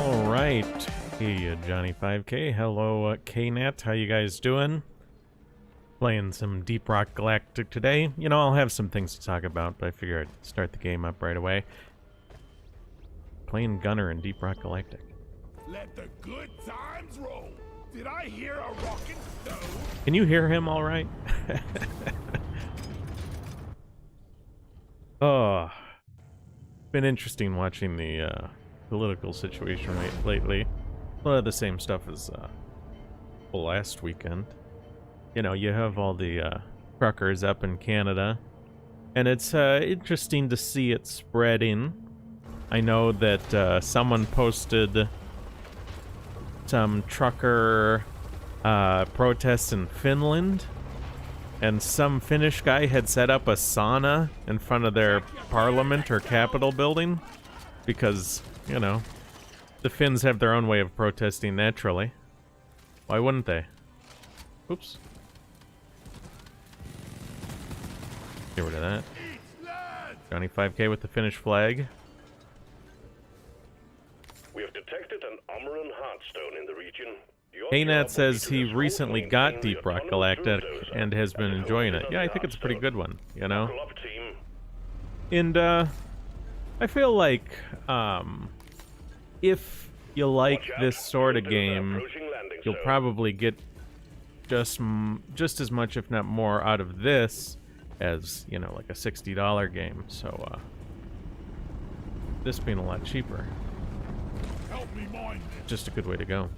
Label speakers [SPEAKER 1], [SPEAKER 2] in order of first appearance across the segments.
[SPEAKER 1] All right. Hey, Johnny 5K. Hello, KNet. How you guys doing? Playing some Deep Rock Galactic today. You know, I'll have some things to talk about, but I figure I'd start the game up right away. Playing Gunner in Deep Rock Galactic.
[SPEAKER 2] Let the good times roll. Did I hear a rockin' stove?
[SPEAKER 1] Can you hear him all right? Oh, been interesting watching the political situation lately. A lot of the same stuff as last weekend. You know, you have all the truckers up in Canada, and it's interesting to see it spreading. I know that someone posted some trucker protests in Finland, and some Finnish guy had set up a sauna in front of their parliament or capitol building because, you know, the Finns have their own way of protesting naturally. Why wouldn't they? Oops. Get rid of that. Johnny 5K with the Finnish flag.
[SPEAKER 3] We have detected an Amaran heartstone in the region.
[SPEAKER 1] KNet says he recently got Deep Rock Galactic and has been enjoying it. Yeah, I think it's a pretty good one, you know? And, I feel like, if you like this sort of game, you'll probably get just as much, if not more, out of this as, you know, like a $60 game. So, this being a lot cheaper. Just a good way to go.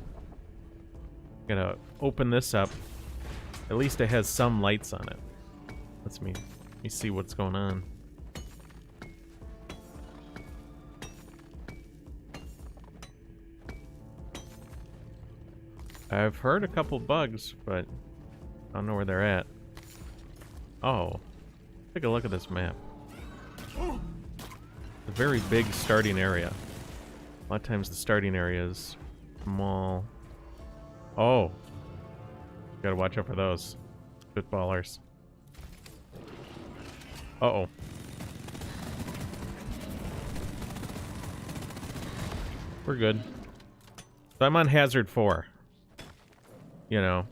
[SPEAKER 1] Gonna open this up. At least it has some lights on it. Let me see what's going on. I've heard a couple bugs, but I don't know where they're at. Oh, take a look at this map. A very big starting area. A lot of times the starting area is small. Oh, gotta watch out for those spitballers. Uh-oh. We're good. So I'm on Hazard 4. You know,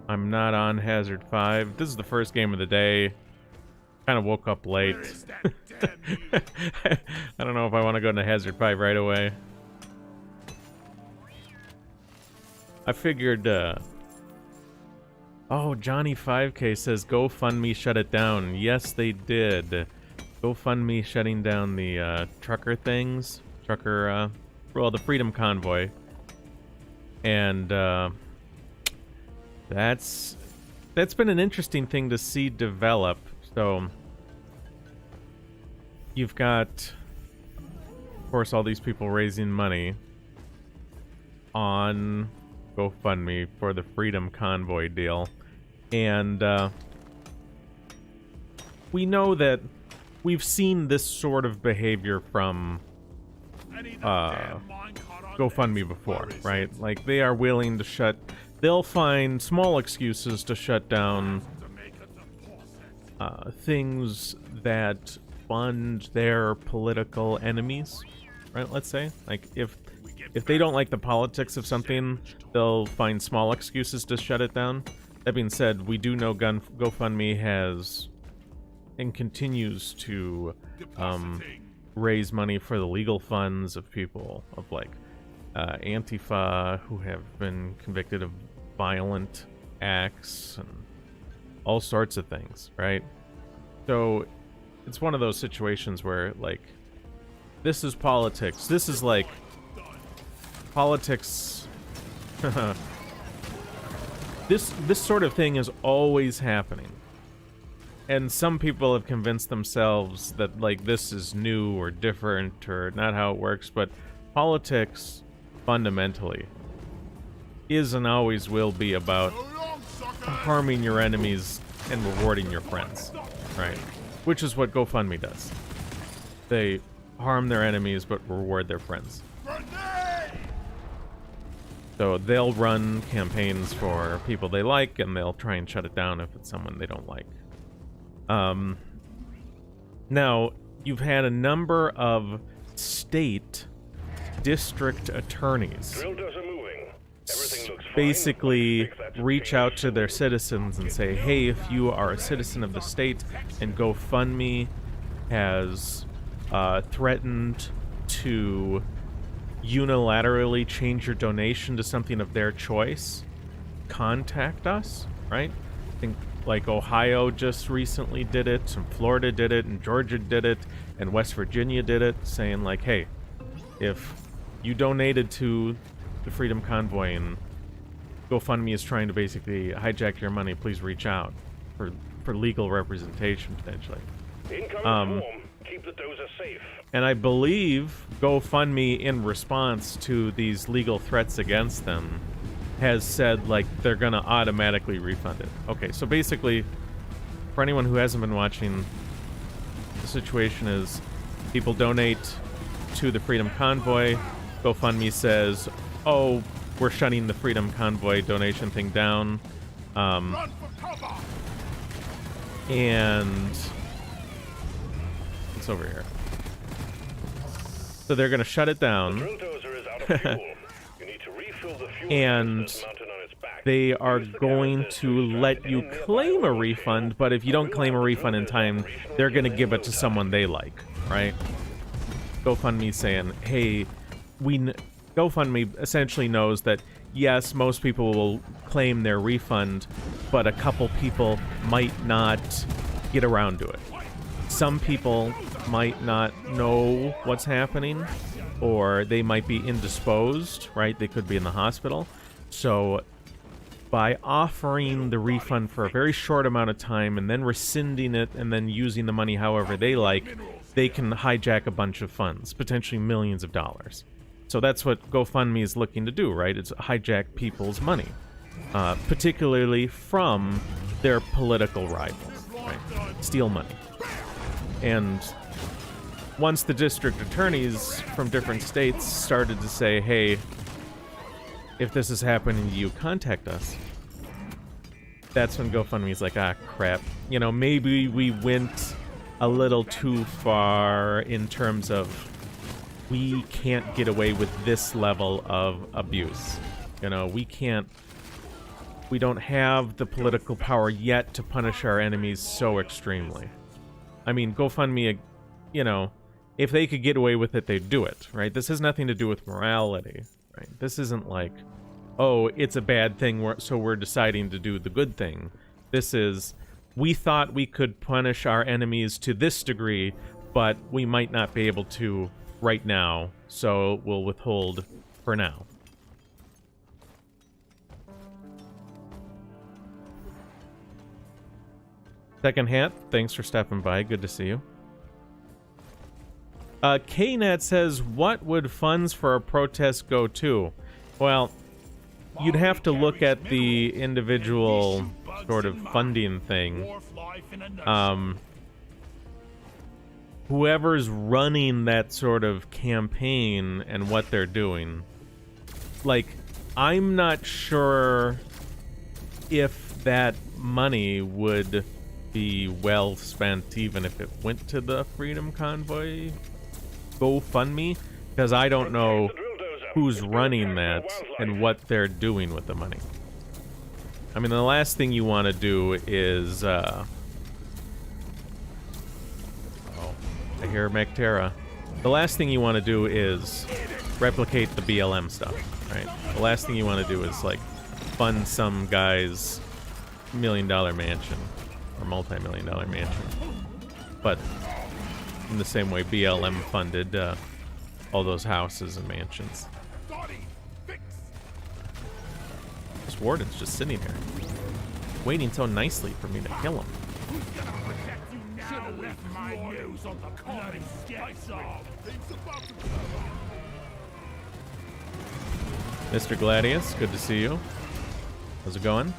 [SPEAKER 1] I'm not on Hazard 5. This is the first game of the day. Kind of woke up late. I don't know if I want to go into Hazard 5 right away. I figured, oh, Johnny 5K says GoFundMe shut it down. Yes, they did. GoFundMe shutting down the trucker things. Well, the Freedom Convoy. And that's been an interesting thing to see develop. So you've got, of course, all these people raising money on GoFundMe for the Freedom Convoy deal, and we know that we've seen this sort of behavior from GoFundMe before, right? Like, they are willing to they'll find small excuses to shut down things that fund their political enemies, right? Let's say, like, if they don't like the politics of something, they'll find small excuses to shut it down. That being said, we do know GoFundMe has and continues to raise money for the legal funds of people of, like, Antifa, who have been convicted of violent acts and all sorts of things, right? So it's one of those situations where, like, this is politics. This is like politics. This sort of thing is always happening. And some people have convinced themselves that, like, this is new or different or not how it works, but politics fundamentally is and always will be about harming your enemies and rewarding your friends, right? Which is what GoFundMe does. They harm their enemies but reward their friends. So they'll run campaigns for people they like, and they'll try and shut it down if it's someone they don't like. Now, you've had a number of state district attorneys
[SPEAKER 3] Drill does are moving. Everything looks fine.
[SPEAKER 1] basically
[SPEAKER 3] Let's fix that
[SPEAKER 1] reach
[SPEAKER 3] change.
[SPEAKER 1] out to their citizens and say, hey, if you are a citizen of the state and GoFundMe has threatened to unilaterally change your donation to something of their choice, contact us, right? I think like Ohio just recently did it, and Florida did it, and Georgia did it, and West Virginia did it, saying like, hey, if you donated to the Freedom Convoy and GoFundMe is trying to basically hijack your money, please reach out for legal representation potentially.
[SPEAKER 3] Incoming swarm. Keep the dozer safe.
[SPEAKER 1] And I believe GoFundMe, in response to these legal threats against them, has said, like, they're going to automatically refund it. Okay, so basically, for anyone who hasn't been watching, the situation is people donate to the Freedom Convoy. GoFundMe says, oh, we're shutting the Freedom Convoy donation thing down.
[SPEAKER 2] Run for cover!
[SPEAKER 1] And it's over here. So they're going to shut it down.
[SPEAKER 3] Drill dozer is out of fuel. You need to refill the fuel
[SPEAKER 1] And
[SPEAKER 3] that's mounted on its back.
[SPEAKER 1] they are
[SPEAKER 3] Use the
[SPEAKER 1] going
[SPEAKER 3] canisters
[SPEAKER 1] to
[SPEAKER 3] extract
[SPEAKER 1] let
[SPEAKER 3] any
[SPEAKER 1] you
[SPEAKER 3] nearby
[SPEAKER 1] claim a
[SPEAKER 3] oil
[SPEAKER 1] refund, but if you don't claim a refund in time, they're going to give it to someone they like, right? GoFundMe saying, hey, GoFundMe essentially knows that, yes, most people will claim their refund, but a couple people might not get around to it. Some people might not know what's happening, or they might be indisposed, right? They could be in the hospital. So by offering the refund for a very short amount of time and then rescinding it and then using the money however they like, they can hijack a bunch of funds, potentially millions of dollars. So that's what GoFundMe is looking to do, right? It's hijack people's money, particularly from their political rivals, right? Steal money. And once the district attorneys from different states started to say, hey, if this is happening to you, contact us, that's when GoFundMe's like, ah, crap. You know, maybe we went a little too far in terms of we can't get away with this level of abuse. You know, we don't have the political power yet to punish our enemies so extremely. I mean, GoFundMe, you know, if they could get away with it, they'd do it, right? This has nothing to do with morality, right? This isn't like, oh, it's a bad thing, so we're deciding to do the good thing. This is, we thought we could punish our enemies to this degree, but we might not be able to right now, so we'll withhold for now. Second Hat, thanks for stopping by. Good to see you. KNet says, what would funds for a protest go to? Well, you'd have to look at the individual sort of funding thing. Whoever's running that sort of campaign and what they're doing. Like, I'm not sure if that money would be well spent even if it went to the Freedom Convoy GoFundMe, because I don't know who's running that and what they're doing with the money. I mean, the last thing you want to do is oh, I hear Mectera. The last thing you want to do is replicate the BLM stuff, right? The last thing you want to do is like fund some guy's $1 million mansion or multi-million-dollar mansion. But in the same way BLM funded all those houses and mansions. This warden's just sitting here, waiting so nicely for me to kill him. Mr. Gladius, good to see you. How's it going?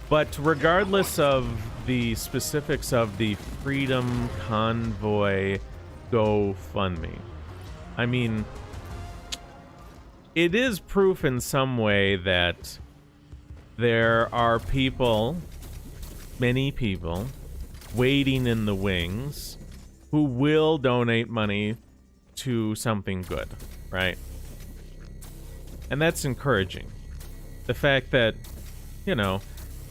[SPEAKER 1] But regardless of the specifics of the Freedom Convoy GoFundMe, I mean, it is proof in some way that there are people, many people, waiting in the wings who will donate money to something good, right? And that's encouraging. The fact that, you know,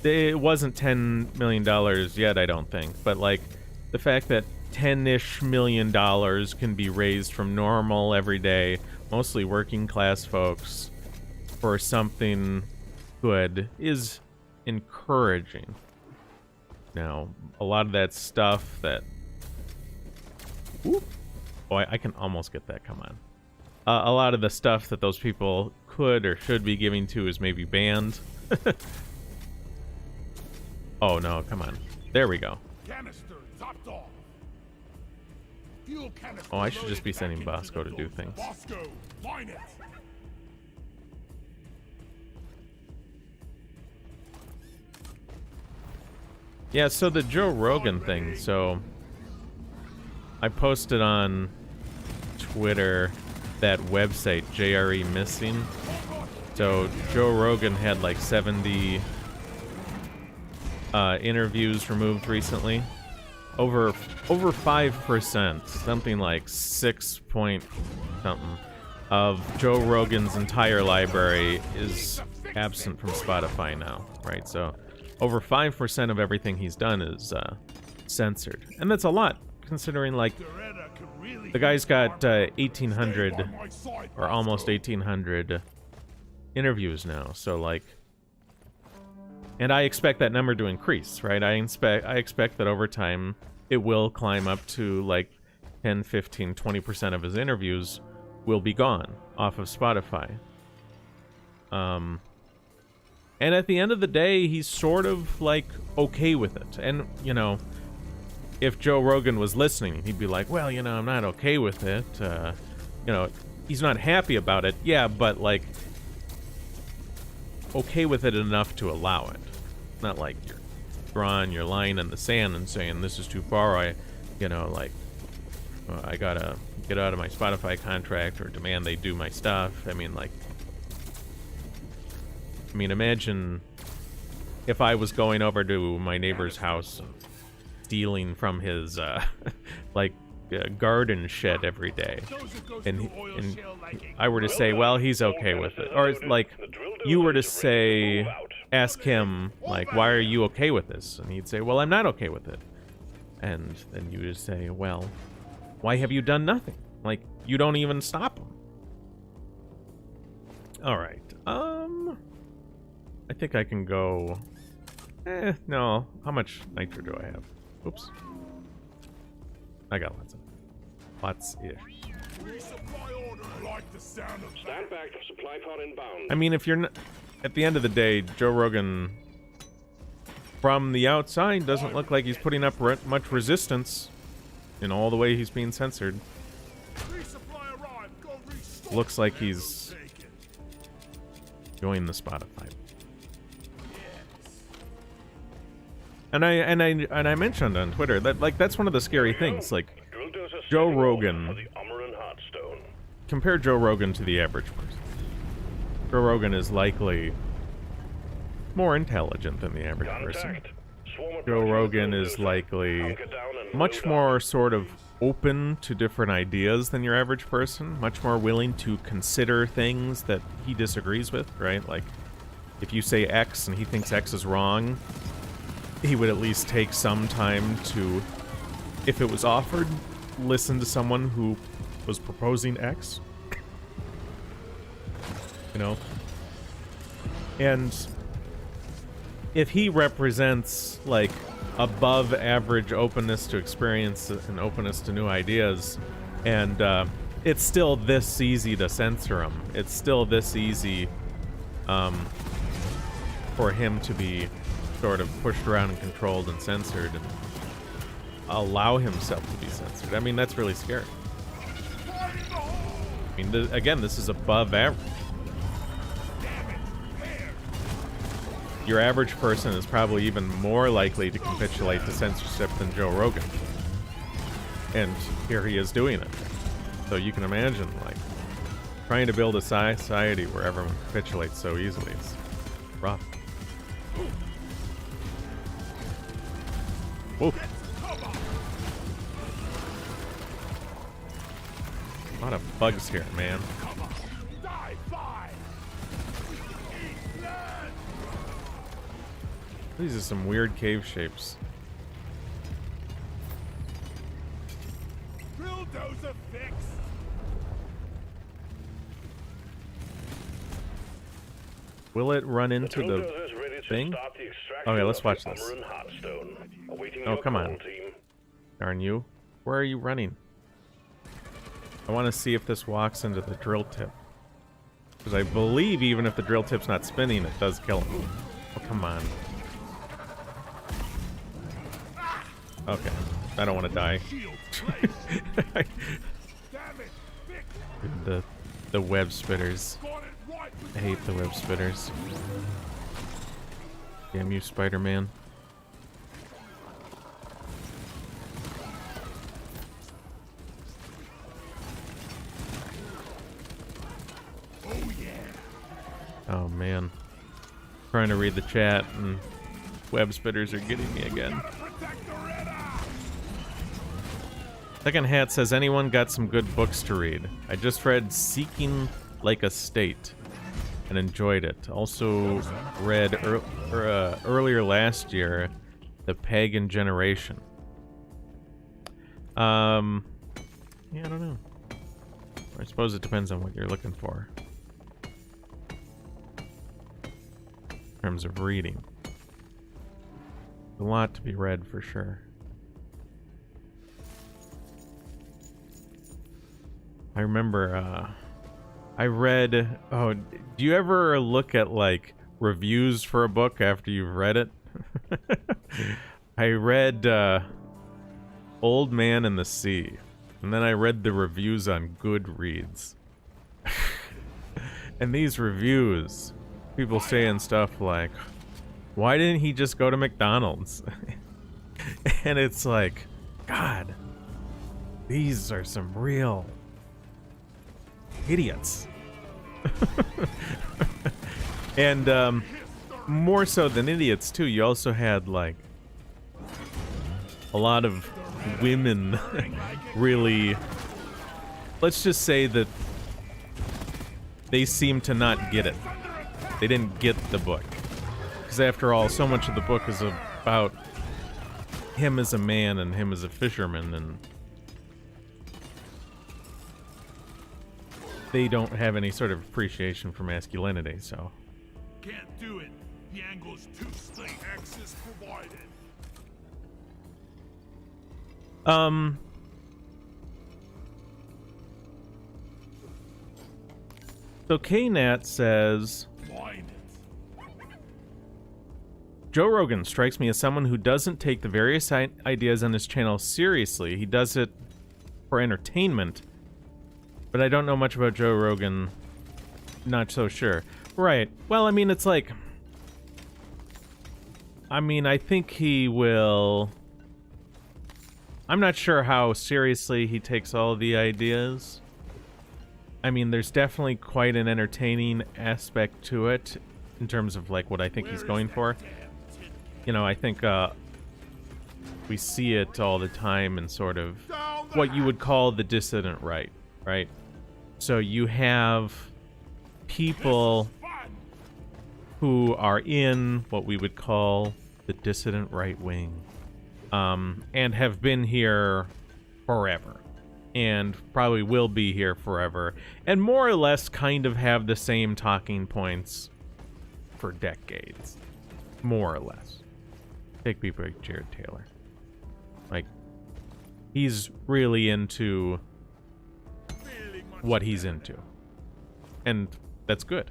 [SPEAKER 1] it wasn't $10 million yet, I don't think, but like the fact that $10-ish million can be raised from normal, everyday, mostly working class folks for something good is encouraging. Now, a lot of that stuff that... Ooh. Oh, I can almost get that, come on. A lot of the stuff that those people could or should be giving to is maybe banned. Oh no, come on. There we go.
[SPEAKER 2] Canister topped off. Fuel canister
[SPEAKER 1] Oh, I should just be
[SPEAKER 2] loaded
[SPEAKER 1] sending
[SPEAKER 2] back into
[SPEAKER 1] Bosco
[SPEAKER 2] the
[SPEAKER 1] to do
[SPEAKER 2] fuel.
[SPEAKER 1] things.
[SPEAKER 2] Bosco, line it.
[SPEAKER 1] Yeah, so the Joe Rogan thing, so I posted on Twitter that website, JRE Missing. So Joe Rogan had like 70 interviews removed recently. Over 5%, something like 6 point something, of Joe Rogan's entire library is absent from Spotify now, right? So over 5% of everything he's done is censored. And that's a lot, considering like the guy's got 1,800 or almost 1,800 interviews now. So like, and I expect that number to increase, right? I expect that over time it will climb up to like 10, 15, 20% of his interviews will be gone off of Spotify. And at the end of the day, he's sort of like okay with it. And, you know, if Joe Rogan was listening, he'd be like, well, you know, I'm not okay with it. You know, he's not happy about it. Yeah, but like okay with it enough to allow it. Not like you're drawing your line in the sand and saying this is too far. You know, like I gotta get out of my Spotify contract or demand they do my stuff. I mean, imagine if I was going over to my neighbor's house and stealing from his garden shed every day, and I were to say, well, he's okay with it, or like you were to say, ask him like, why are you okay with this? And he'd say, well, I'm not okay with it. And then you would say, well, why have you done nothing? Like, you don't even stop him. All right. I think I can go... no. How much nitro do I have? Oops. I got lots of... Lots-ish.
[SPEAKER 3] Stand back, supply pod inbound.
[SPEAKER 1] I mean, if you're not... At the end of the day, Joe Rogan, from the outside, doesn't look like he's putting up much resistance in all the way he's being censored. Looks like he's joined the Spotify. And I mentioned on Twitter that like that's one of the scary things. Like Joe Rogan, compare Joe Rogan to the average person. Joe Rogan is likely more intelligent than the average person. Joe Rogan is likely much more sort of open to different ideas than your average person, much more willing to consider things that he disagrees with, right? Like, if you say X and he thinks X is wrong, he would at least take some time to, if it was offered, listen to someone who was proposing X. You know? And if he represents, like, above average openness to experience and openness to new ideas, and it's still this easy to censor him, it's still this easy for him to be sort of pushed around and controlled and censored and allow himself to be censored. I mean, that's really scary. I mean, again, this is above average. Your average person is probably even more likely to capitulate to censorship than Joe Rogan. And here he is doing it. So you can imagine, like, trying to build a society where everyone capitulates so easily. It's rough. Whoa. lot of bugs here, man.
[SPEAKER 2] Come on. Die, fly. Eat blood.
[SPEAKER 1] These are some weird cave shapes.
[SPEAKER 2] Drill dozer fix.
[SPEAKER 1] Will it run into the
[SPEAKER 3] Bulldozer is ready to
[SPEAKER 1] thing?
[SPEAKER 3] start the extraction
[SPEAKER 1] Okay, let's
[SPEAKER 3] of
[SPEAKER 1] watch
[SPEAKER 3] the
[SPEAKER 1] this.
[SPEAKER 3] Amaran Heartstone. Awaiting
[SPEAKER 1] Oh,
[SPEAKER 3] your
[SPEAKER 1] come
[SPEAKER 3] call,
[SPEAKER 1] on.
[SPEAKER 3] team.
[SPEAKER 1] Darn you. Where are you running? I want to see if this walks into the drill tip. Because I believe even if the drill tip's not spinning, it does kill him. Oh, come on. Okay. I don't want to die.
[SPEAKER 2] Shield placed. Damn it. Fix.
[SPEAKER 1] The web spitters.
[SPEAKER 2] Got it right.
[SPEAKER 1] I hate the web spitters. Damn you, Spider-Man.
[SPEAKER 2] Oh yeah.
[SPEAKER 1] Oh man. Trying to read the chat and web spitters are getting me again.
[SPEAKER 2] Protect the Redder.
[SPEAKER 1] Second Hat says, anyone got some good books to read? I just read Seeking Like a State and enjoyed it. Also read earlier last year, The Pagan Generation. Yeah, I don't know. I suppose it depends on what you're looking for. In terms of reading. A lot to be read for sure. I remember, I read, oh, do you ever look at, like, reviews for a book after you've read it? I read, Old Man and the Sea, and then I read the reviews on Goodreads. And these reviews, people saying stuff like, why didn't he just go to McDonald's? And it's like, God, these are some real idiots. And more so than idiots too, you also had like a lot of women really, let's just say that they seem to not get it. They didn't get the book, because after all, so much of the book is about him as a man and him as a fisherman, and they don't have any sort of appreciation for masculinity, so.
[SPEAKER 2] Can't do it. The angle's too steep. Access provided.
[SPEAKER 1] So KNat says,
[SPEAKER 2] Find it.
[SPEAKER 1] Joe Rogan strikes me as someone who doesn't take the various ideas on his channel seriously. He does it for entertainment. But I don't know much about Joe Rogan. Not so sure. Right. Well, I mean, it's like, I mean, I think he will. I'm not sure how seriously he takes all the ideas. I mean, there's definitely quite an entertaining aspect to it in terms of like what I think he's going for. You know, I think we see it all the time in sort of what you would call the dissident right, right? So you have people who are in what we would call the dissident right wing, and have been here forever, and probably will be here forever, and more or less kind of have the same talking points for decades, more or less. Take people like Jared Taylor. Like, he's really into what he's into, and that's good.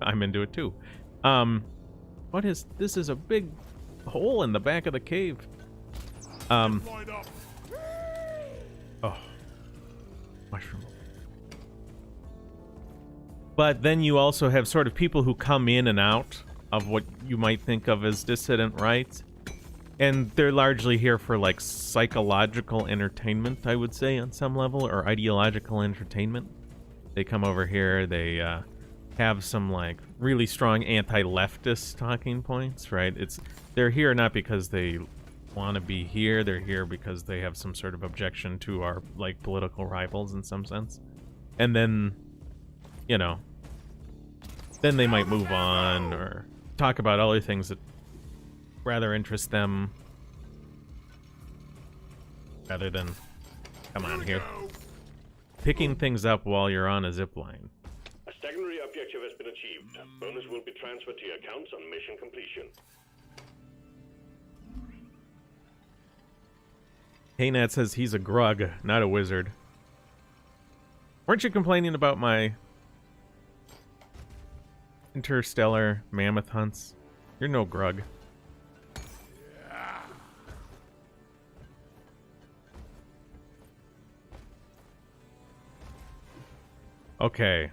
[SPEAKER 1] I'm into it too. What is this? Is a big hole in the back of the cave. Oh, mushroom. But then you also have sort of people who come in and out of what you might think of as dissident rights, and they're largely here for like psychological entertainment, I would say, on some level, or ideological entertainment. They come over here, they have some like really strong anti-leftist talking points, right? They're here not because they want to be here. They're here because they have some sort of objection to our, like, political rivals in some sense. And then, you know, then they might move on or talk about other things that rather interest them rather than, come on here, picking things up while you're on a zip line.
[SPEAKER 3] A secondary objective has been achieved. Bonus will be transferred to your accounts on mission completion.
[SPEAKER 1] Haynat says he's a grug, not a wizard. Weren't you complaining about my interstellar mammoth hunts? You're no grug. Okay.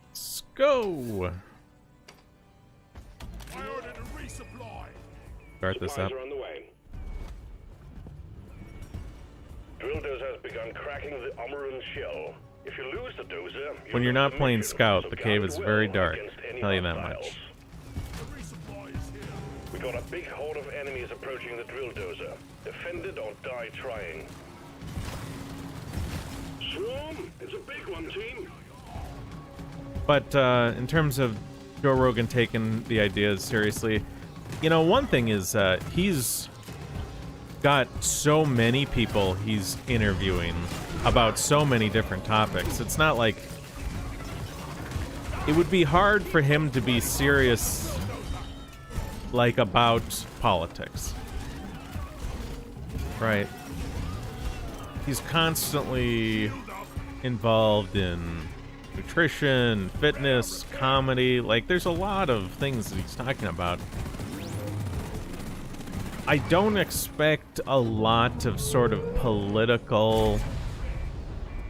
[SPEAKER 1] Let's go.
[SPEAKER 2] I ordered a resupply.
[SPEAKER 1] Start this up.
[SPEAKER 3] Supplies are on the way. Drill dozer has begun cracking the Omeran shell. If you lose the dozer,
[SPEAKER 1] When you're not playing Scout, the cave is very dark. I'll tell you that much.
[SPEAKER 2] The resupply is here.
[SPEAKER 3] We got a big horde of enemies approaching the drill dozer. Defend it or die trying. Swarm, it's a big one, team.
[SPEAKER 1] But in terms of Joe Rogan taking the ideas seriously, you know, one thing is he's got so many people he's interviewing about so many different topics. It's not like it would be hard for him to be serious, like, about politics, right? He's constantly involved in nutrition, fitness, comedy. Like, there's a lot of things that he's talking about. I don't expect a lot of sort of political,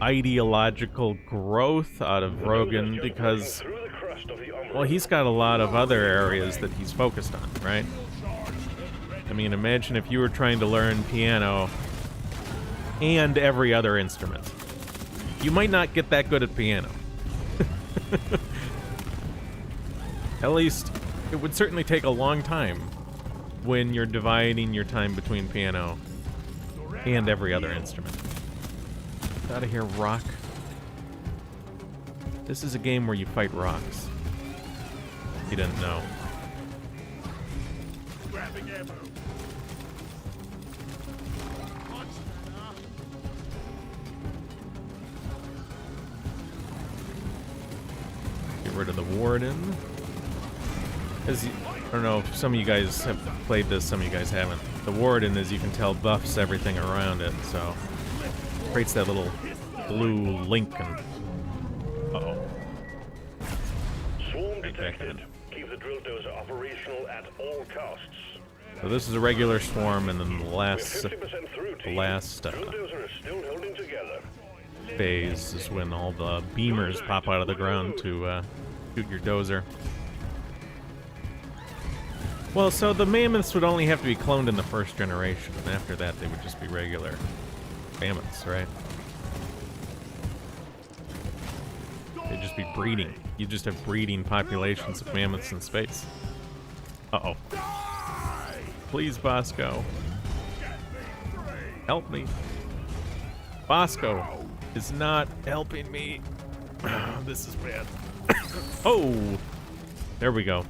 [SPEAKER 1] ideological growth out of Rogan because, well, he's got a lot of other areas that he's focused on, right? I mean, imagine if you were trying to learn piano and every other instrument. You might not get that good at piano. At least, it would certainly take a long time when you're dividing your time between piano and every other instrument. Get out of here, rock. This is a game where you fight rocks. You didn't know.
[SPEAKER 2] Grabbing ammo.
[SPEAKER 1] Get rid of the warden. I don't know if some of you guys have played this, some of you guys haven't. The warden, as you can tell, buffs everything around it, so creates that little blue link and... Uh-oh.
[SPEAKER 3] Swarm detected. Keep the drill dozer operational at all costs.
[SPEAKER 1] So this is a regular swarm, and then the last,
[SPEAKER 3] We're 50% through, team.
[SPEAKER 1] drill
[SPEAKER 3] dozer is still holding together.
[SPEAKER 1] phase is when all the beamers pop out of the ground to shoot your dozer. Well, so the mammoths would only have to be cloned in the first generation, and after that they would just be regular mammoths, right? They'd just be breeding. You'd just have breeding populations of mammoths in space. Uh-oh. Please, Bosco. Help me. Bosco is not helping me. This is bad. Oh! There we go.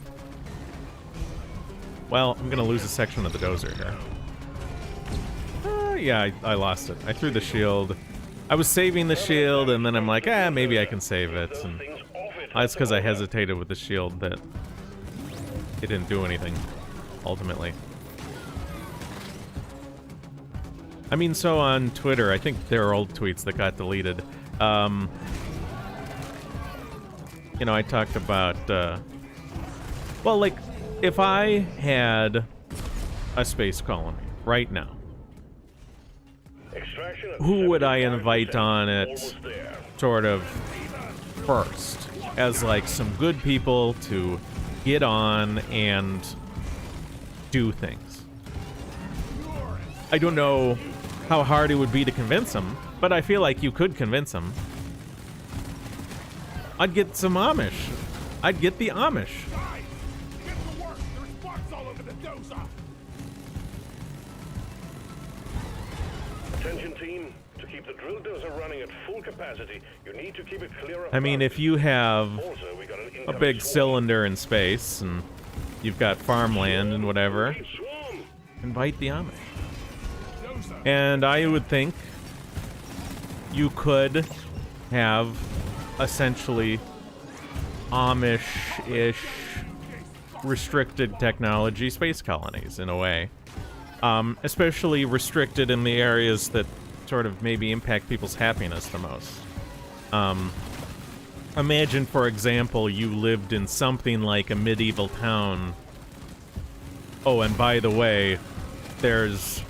[SPEAKER 1] Well, I'm gonna lose a section of the dozer here. Yeah, I lost it. I threw the shield. I was saving the shield, and then I'm like, maybe I can save it. And that's because I hesitated with the shield that it didn't do anything, ultimately. I mean, so on Twitter, I think there are old tweets that got deleted. You know, I talked about, well, like, if I had a space colony right now, who would I invite on it sort of first? As, like, some good people to get on and do things. I don't know how hard it would be to convince them, but I feel like you could convince them. I'd get some Amish. I'd get the Amish.
[SPEAKER 2] Get to work. There's sparks all over the dozer.
[SPEAKER 3] Attention team, to keep the drill dozer running at full capacity, you need to keep it clear of
[SPEAKER 1] I mean, if
[SPEAKER 3] bugs.
[SPEAKER 1] you have
[SPEAKER 3] Also, we got an
[SPEAKER 1] a
[SPEAKER 3] incoming
[SPEAKER 1] big
[SPEAKER 3] swarm.
[SPEAKER 1] cylinder in space and you've got farmland and whatever,
[SPEAKER 3] Swarm.
[SPEAKER 1] invite the Amish. And I would think you could have essentially Amish-ish restricted technology space colonies in a way. Especially restricted in the areas that sort of maybe impact people's happiness the most. Imagine, for example, you lived in something like a medieval town. Oh, and by the way, there's,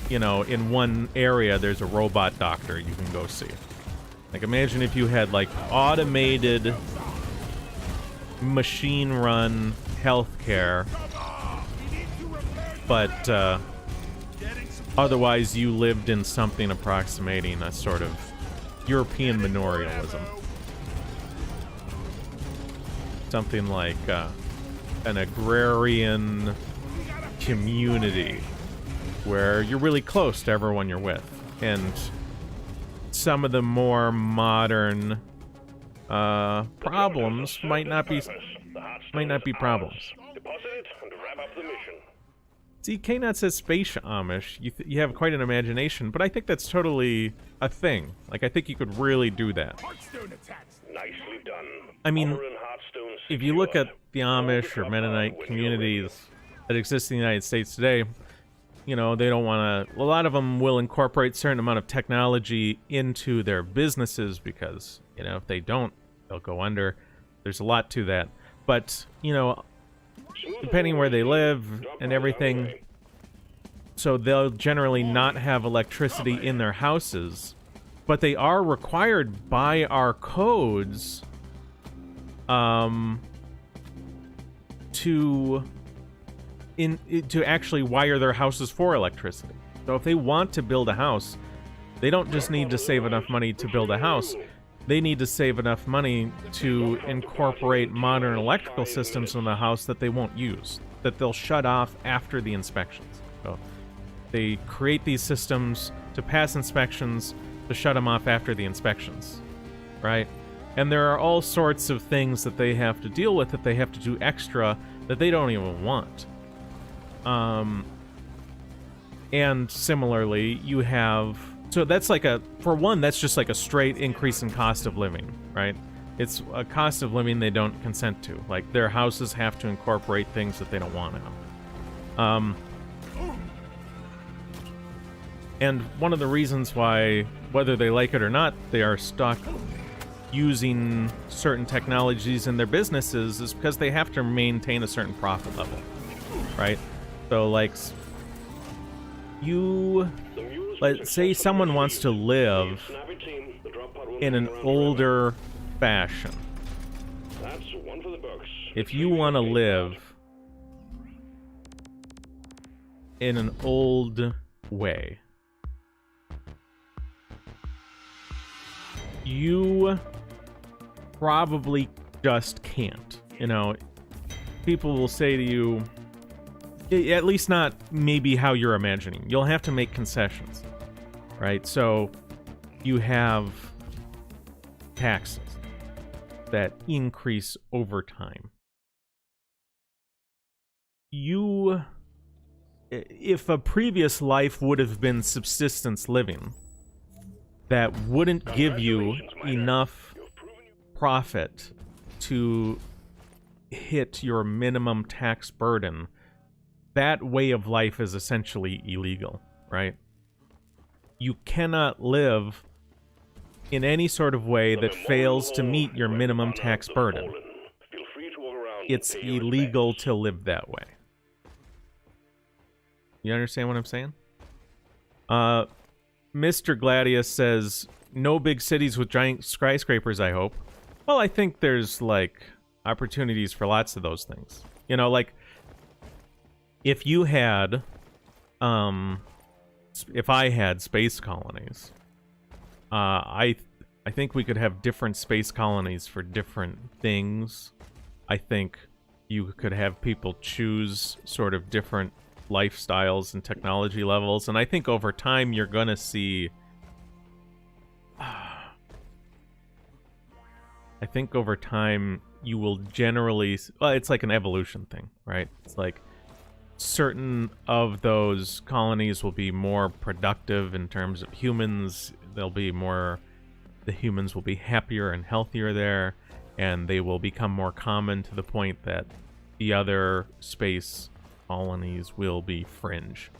[SPEAKER 1] you know, in one area there's a robot doctor you can go see. Like, imagine if you had, like, automated, machine-run healthcare, but, otherwise you lived in something approximating a sort of European manorialism. Something like, an agrarian community where you're really close to everyone you're with. And some of the more modern problems might not be problems.
[SPEAKER 3] Deposit it and wrap up the mission.
[SPEAKER 1] See, K-Nut says space Amish. You have quite an imagination, but I think that's totally a thing. Like, I think you could really do that.
[SPEAKER 2] Hearthstone attacks.
[SPEAKER 3] Nicely done.
[SPEAKER 1] I mean,
[SPEAKER 3] Armor and Hearthstone
[SPEAKER 1] if you look
[SPEAKER 3] secured.
[SPEAKER 1] at the Amish or Mennonite communities that exist in the United States today, you know, they don't want to... A lot of them will incorporate a certain amount of technology into their businesses because, you know, if they don't, they'll go under. There's a lot to that. But, you know, depending where they live and everything, so they'll generally not have electricity in their houses, but they are required by our codes to actually wire their houses for electricity. So if they want to build a house, they don't just need to save enough money to build a house. They need to save enough money to incorporate modern electrical systems in the house that they won't use, that they'll shut off after the inspections. So they create these systems to pass inspections, to shut them off after the inspections, right? And there are all sorts of things that they have to deal with, that they have to do extra, that they don't even want. And similarly, you have... So that's like a... For one, that's just like a straight increase in cost of living, right? It's a cost of living they don't consent to. Like, their houses have to incorporate things that they don't want to. And one of the reasons why, whether they like it or not, they are stuck using certain technologies in their businesses is because they have to maintain a certain profit level, right? So, like, let's say someone wants to live in an older fashion.
[SPEAKER 3] That's one for the books.
[SPEAKER 1] If you want to live in an old way, you probably just can't. You know, people will say to you, at least not maybe how you're imagining. You'll have to make concessions, right? So you have taxes that increase over time. If a previous life would have been subsistence living, that wouldn't give you enough profit to hit your minimum tax burden. That way of life is essentially illegal, right? You cannot live in any sort of way that fails to meet your minimum tax burden. It's illegal to live that way. You understand what I'm saying? Mr. Gladius says, no big cities with giant skyscrapers, I hope. Well, I think there's, like, opportunities for lots of those things. You know, like, if you had, if I had space colonies, I think we could have different space colonies for different things. I think you could have people choose sort of different lifestyles and technology levels, and I think over time you're gonna see. I think over time you will generally, well, it's like an evolution thing, right? It's like certain of those colonies will be more productive in terms of humans. They'll be more, the humans will be happier and healthier there, and they will become more common to the point that the other space colonies will be fringe,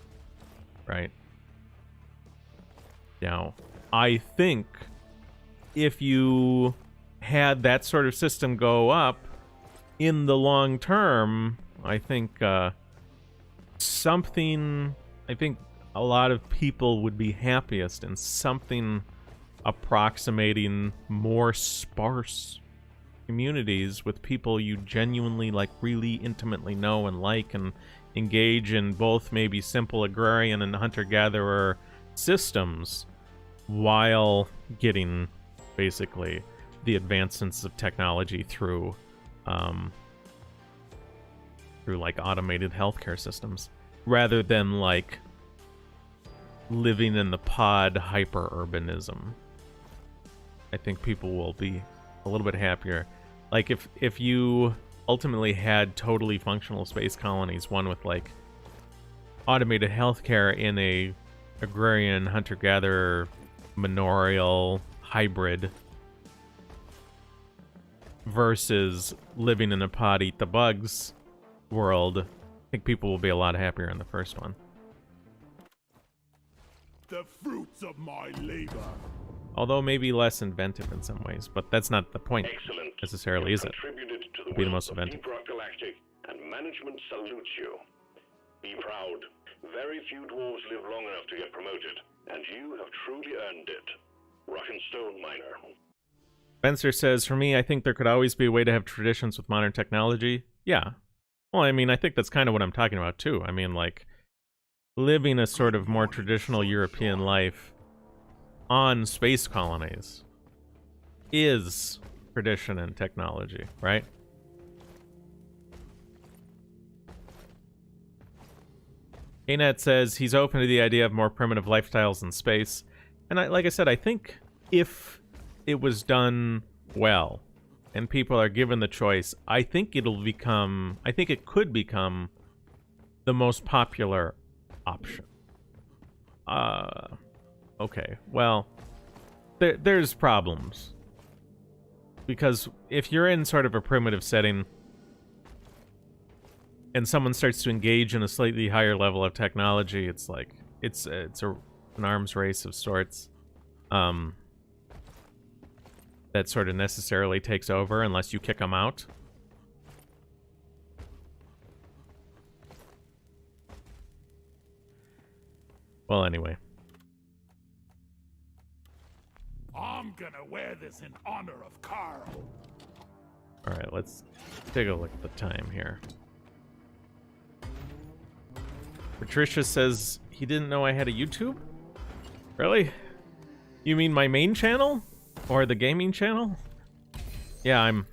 [SPEAKER 1] right? Now, I think if you had that sort of system go up in the long term, I think I think a lot of people would be happiest in something approximating more sparse communities with people you genuinely, like, really intimately know and like, and engage in both maybe simple agrarian and hunter-gatherer systems while getting basically the advancements of technology through like automated healthcare systems, rather than like living in the pod hyper-urbanism. I think people will be a little bit happier. Like if you ultimately had totally functional space colonies, one with like automated healthcare in a agrarian hunter-gatherer manorial hybrid versus living in a pod eat the bugs world, I think people will be a lot happier in the first one.
[SPEAKER 2] The fruits of my labor.
[SPEAKER 1] Although maybe less inventive in some ways, but that's not the point.
[SPEAKER 3] Excellent.
[SPEAKER 1] Necessarily, is it?
[SPEAKER 3] Contributed to the
[SPEAKER 1] Be the
[SPEAKER 3] wealth
[SPEAKER 1] most
[SPEAKER 3] of
[SPEAKER 1] inventive.
[SPEAKER 3] Deep Rock Galactic, and management salutes you. Be proud. Very few dwarves live long enough to get promoted, and you have truly earned it. Rock and Stone Miner.
[SPEAKER 1] Spencer says, for me, I think there could always be a way to have traditions with modern technology. Yeah. Well, I mean, I think that's kind of what I'm talking about, too. I mean, like, living a sort of more traditional European life on space colonies is tradition and technology, right? Anet says he's open to the idea of more primitive lifestyles in space. And like I said, I think if it was done well and people are given the choice, I think it could become the most popular option. Okay, well, there's problems. Because if you're in sort of a primitive setting and someone starts to engage in a slightly higher level of technology, it's like, it's an arms race of sorts. That sort of necessarily takes over unless you kick them out. Well, anyway.
[SPEAKER 2] I'm gonna wear this in honor of Carl.
[SPEAKER 1] Alright, let's take a look at the time here. Patricia says he didn't know I had a YouTube? Really? You mean my main channel? Or the gaming channel? Yeah, I'm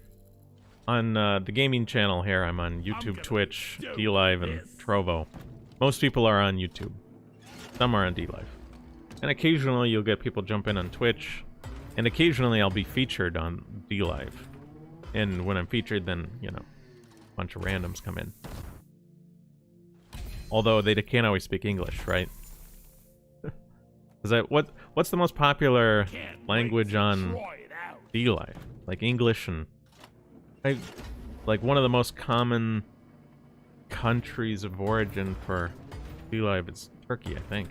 [SPEAKER 1] on the gaming channel here. I'm on YouTube, Twitch, DLive, and Trovo. Most people are on YouTube. Some are on DLive. And occasionally you'll get people jump in on Twitch. And occasionally I'll be featured on DLive. And when I'm featured, then, you know, a bunch of randoms come in. Although they can't always speak English, right? Is that what's the most popular language on DLive? Like English and like one of the most common countries of origin for DLive is Turkey, I think.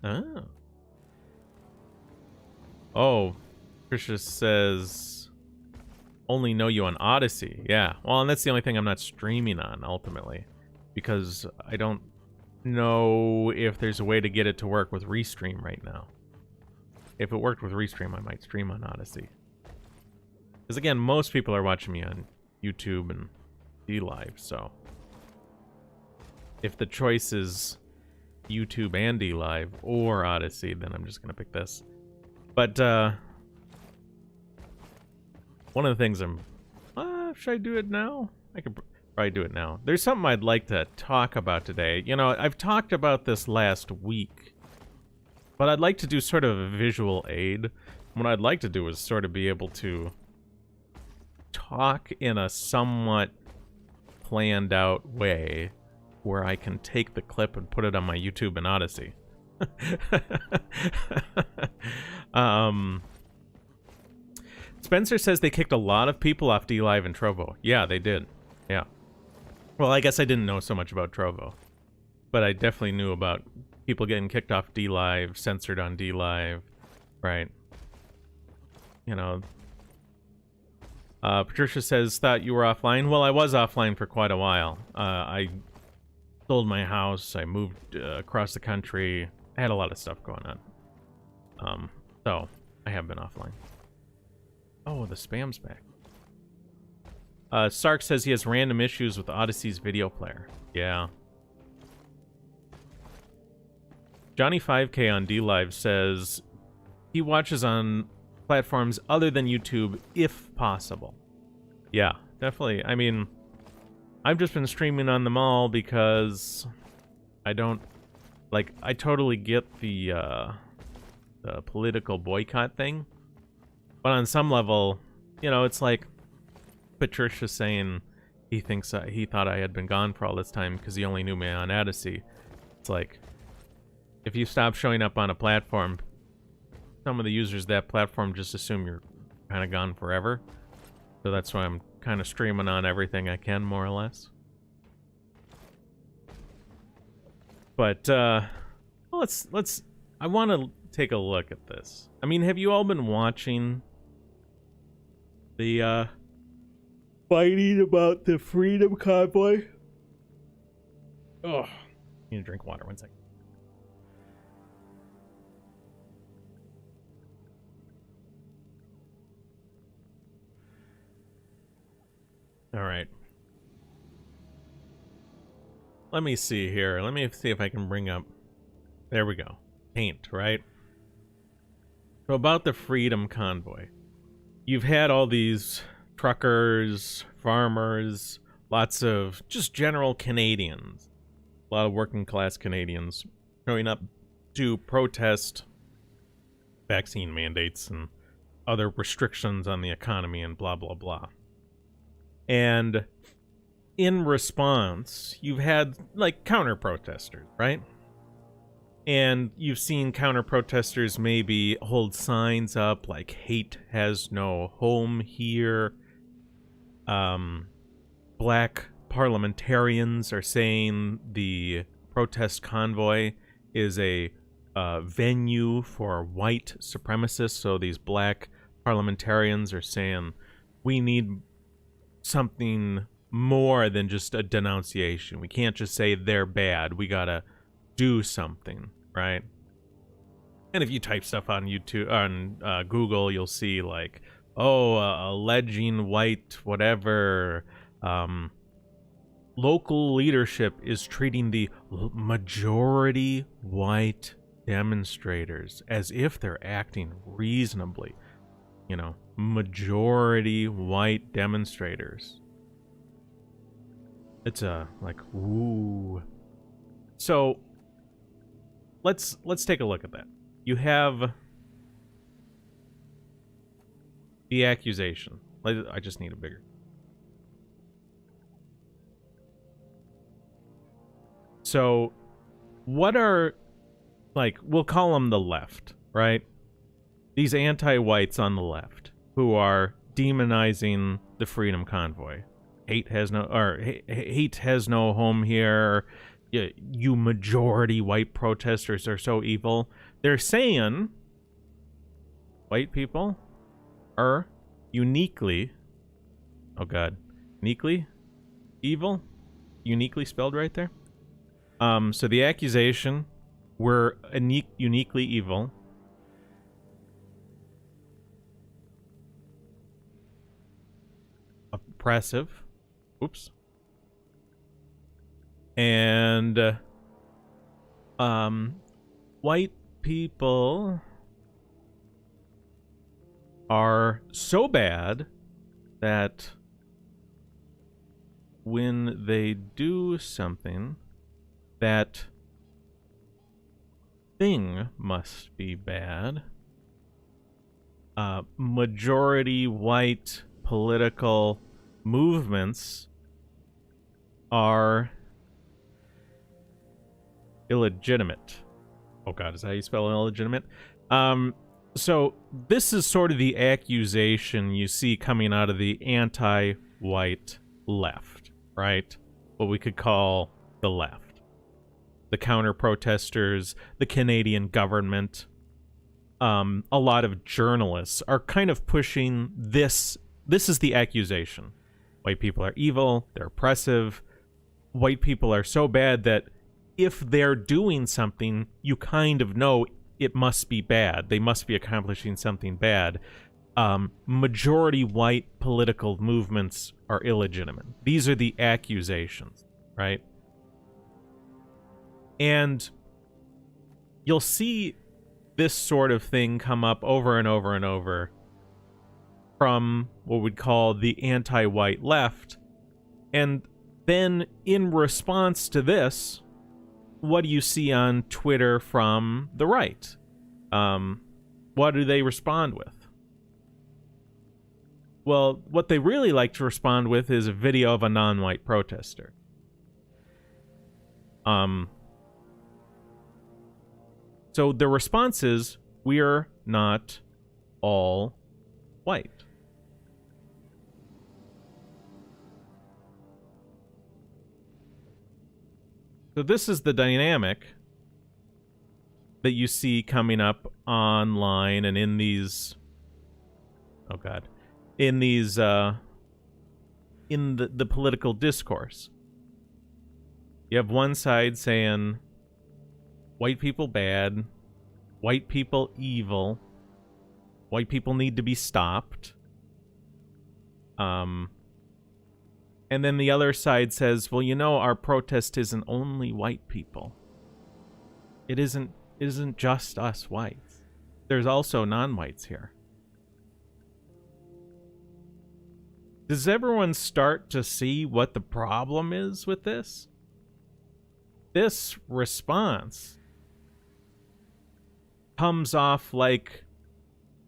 [SPEAKER 1] Oh. Oh, Trisha says only know you on Odyssey. Yeah, well, and that's the only thing I'm not streaming on, ultimately. Because I don't know if there's a way to get it to work with Restream right now. If it worked with Restream, I might stream on Odyssey. Because again, most people are watching me on YouTube and DLive, so... if the choice is YouTube and DLive, or Odyssey, then I'm just gonna pick this. But, one of the things I'm... should I do it now? I could probably do it now. There's something I'd like to talk about today. You know, I've talked about this last week, but I'd like to do sort of a visual aid. What I'd like to do is sort of be able to talk in a somewhat planned out way where I can take the clip and put it on my YouTube and Odyssey. Spencer says they kicked a lot of people off DLive and Trovo. Yeah, they did. Yeah. Well, I guess I didn't know so much about Trovo, but I definitely knew about people getting kicked off DLive, censored on DLive, right? You know. Patricia says, thought you were offline. Well, I was offline for quite a while. I sold my house. I moved across the country. I had a lot of stuff going on. So I have been offline. Oh, the spam's back. Sark says he has random issues with Odyssey's video player. Yeah. Johnny5K on DLive says he watches on platforms other than YouTube if possible. Yeah, definitely. I mean, I've just been streaming on them all because I don't... Like, I totally get the political boycott thing. But on some level, you know, it's like Patricia saying he thinks he thought I had been gone for all this time because he only knew me on Odyssey. It's like, if you stop showing up on a platform, some of the users of that platform just assume you're kind of gone forever. So that's why I'm kind of streaming on everything I can, more or less. But let's I want to take a look at this. I mean, have you all been watching the fighting about the Freedom Convoy? Oh, I need to drink water. 1 second. All right. Let me see here. Let me see if I can bring up... There we go. Paint, right? So about the Freedom Convoy. You've had all these truckers, farmers, lots of just general Canadians. A lot of working class Canadians showing up to protest vaccine mandates and other restrictions on the economy and blah, blah, blah. And in response, you've had, like, counter-protesters, right? And you've seen counter-protesters maybe hold signs up like, hate has no home here. Black parliamentarians are saying the protest convoy is a venue for white supremacists. So these black parliamentarians are saying, we need something more than just a denunciation. We can't just say they're bad. We gotta do something, right? And if you type stuff on YouTube, on Google, you'll see like, oh, alleging white whatever. Local leadership is treating the majority white demonstrators as if they're acting reasonably. You know, majority white demonstrators. It's like, ooh. So let's take a look at that. You have the accusation. I just need a bigger. So what are, like, we'll call them the left, right? These anti-whites on the left who are demonizing the Freedom Convoy. Hate has no home here. You majority white protesters are so evil. They're saying white people are uniquely, oh god, uniquely evil? Uniquely spelled right there? So the accusation, we're uniquely evil. Oppressive. Oops. And white people are so bad that when they do something, that thing must be bad. Majority white political movements are illegitimate. Oh god, is that how you spell illegitimate? So this is sort of the accusation you see coming out of the anti-white left, right? What we could call the left. The counter-protesters, the Canadian government, a lot of journalists are kind of pushing this. This is the accusation. White people are evil, they're oppressive. White people are so bad that if they're doing something, you kind of know it must be bad. They must be accomplishing something bad. Majority white political movements are illegitimate. These are the accusations, right? And you'll see this sort of thing come up over and over and over from what we'd call the anti-white left. And then in response to this, what do you see on Twitter from the right? What do they respond with? Well, what they really like to respond with is a video of a non-white protester. So the response is, we're not all white. So this is the dynamic that you see coming up online and in these... Oh god. In these, in the political discourse. You have one side saying, white people bad, white people evil, white people need to be stopped. And then the other side says, well, you know, our protest isn't only white people. It isn't just us whites. There's also non-whites here. Does everyone start to see what the problem is with this? This response comes off like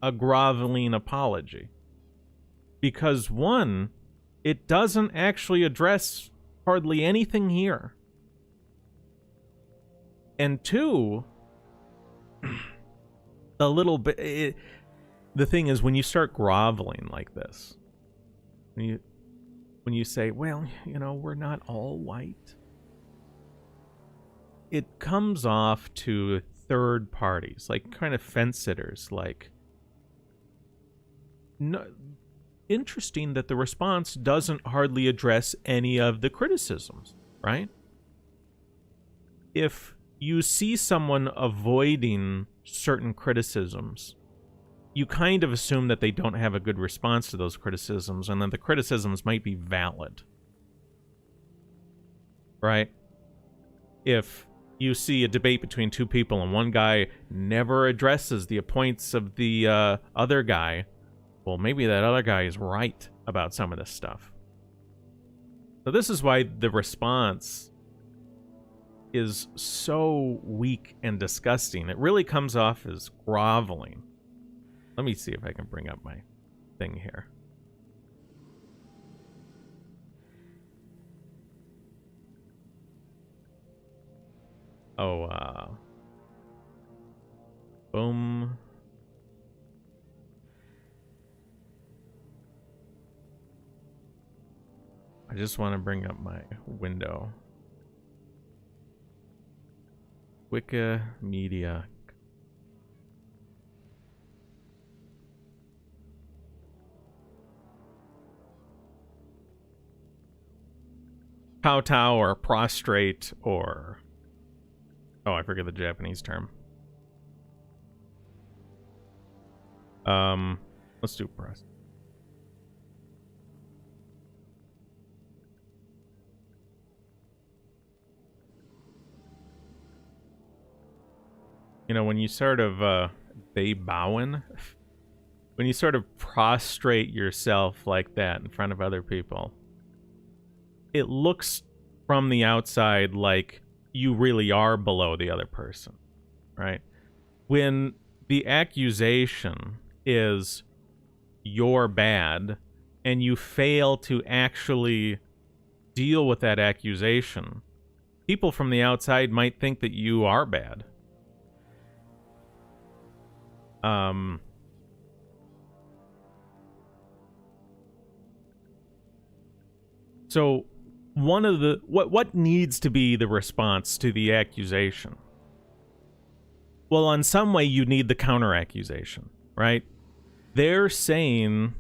[SPEAKER 1] a groveling apology. Because one, it doesn't actually address hardly anything here. And two, a little bit... the thing is, when you start groveling like this, when you say, well, you know, we're not all white, it comes off to third parties, like kind of fence sitters, like... No, interesting that the response doesn't hardly address any of the criticisms, right? If you see someone avoiding certain criticisms, you kind of assume that they don't have a good response to those criticisms, and that the criticisms might be valid. Right? If you see a debate between two people and one guy never addresses the points of the other guy, well, maybe that other guy is right about some of this stuff. So this is why the response is so weak and disgusting. It really comes off as groveling. Let me see if I can bring up my thing here. Oh, boom. I just want to bring up my window. Wikimedia. Kowtow or prostrate or... Oh, I forget the Japanese term. Let's do prostrate. You know, when you sort of, they bowing, when you sort of prostrate yourself like that in front of other people, it looks from the outside like you really are below the other person, right? When the accusation is you're bad and you fail to actually deal with that accusation, people from the outside might think that you are bad. So one of the what needs to be the response to the accusation? Well, in some way you need the counter accusation, right? They're saying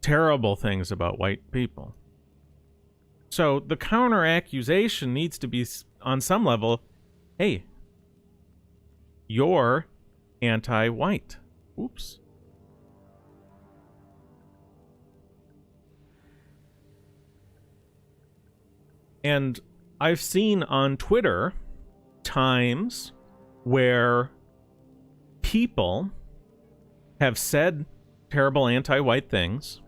[SPEAKER 1] terrible things about white people. So the counter accusation needs to be on some level, hey, you're anti-white. Oops. And I've seen on Twitter times where people have said terrible anti-white things.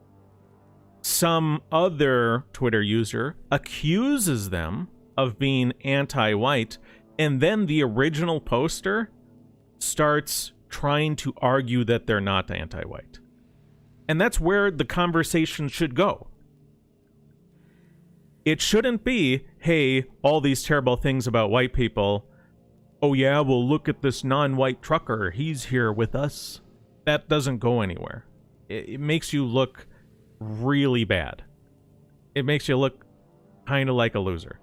[SPEAKER 1] Some other Twitter user accuses them of being anti-white, and then the original poster starts trying to argue that they're not anti-white. And that's where the conversation should go. It shouldn't be, hey, all these terrible things about white people. Oh yeah, well look at this non-white trucker. He's here with us. That doesn't go anywhere. It makes you look really bad. It makes you look kind of like a loser.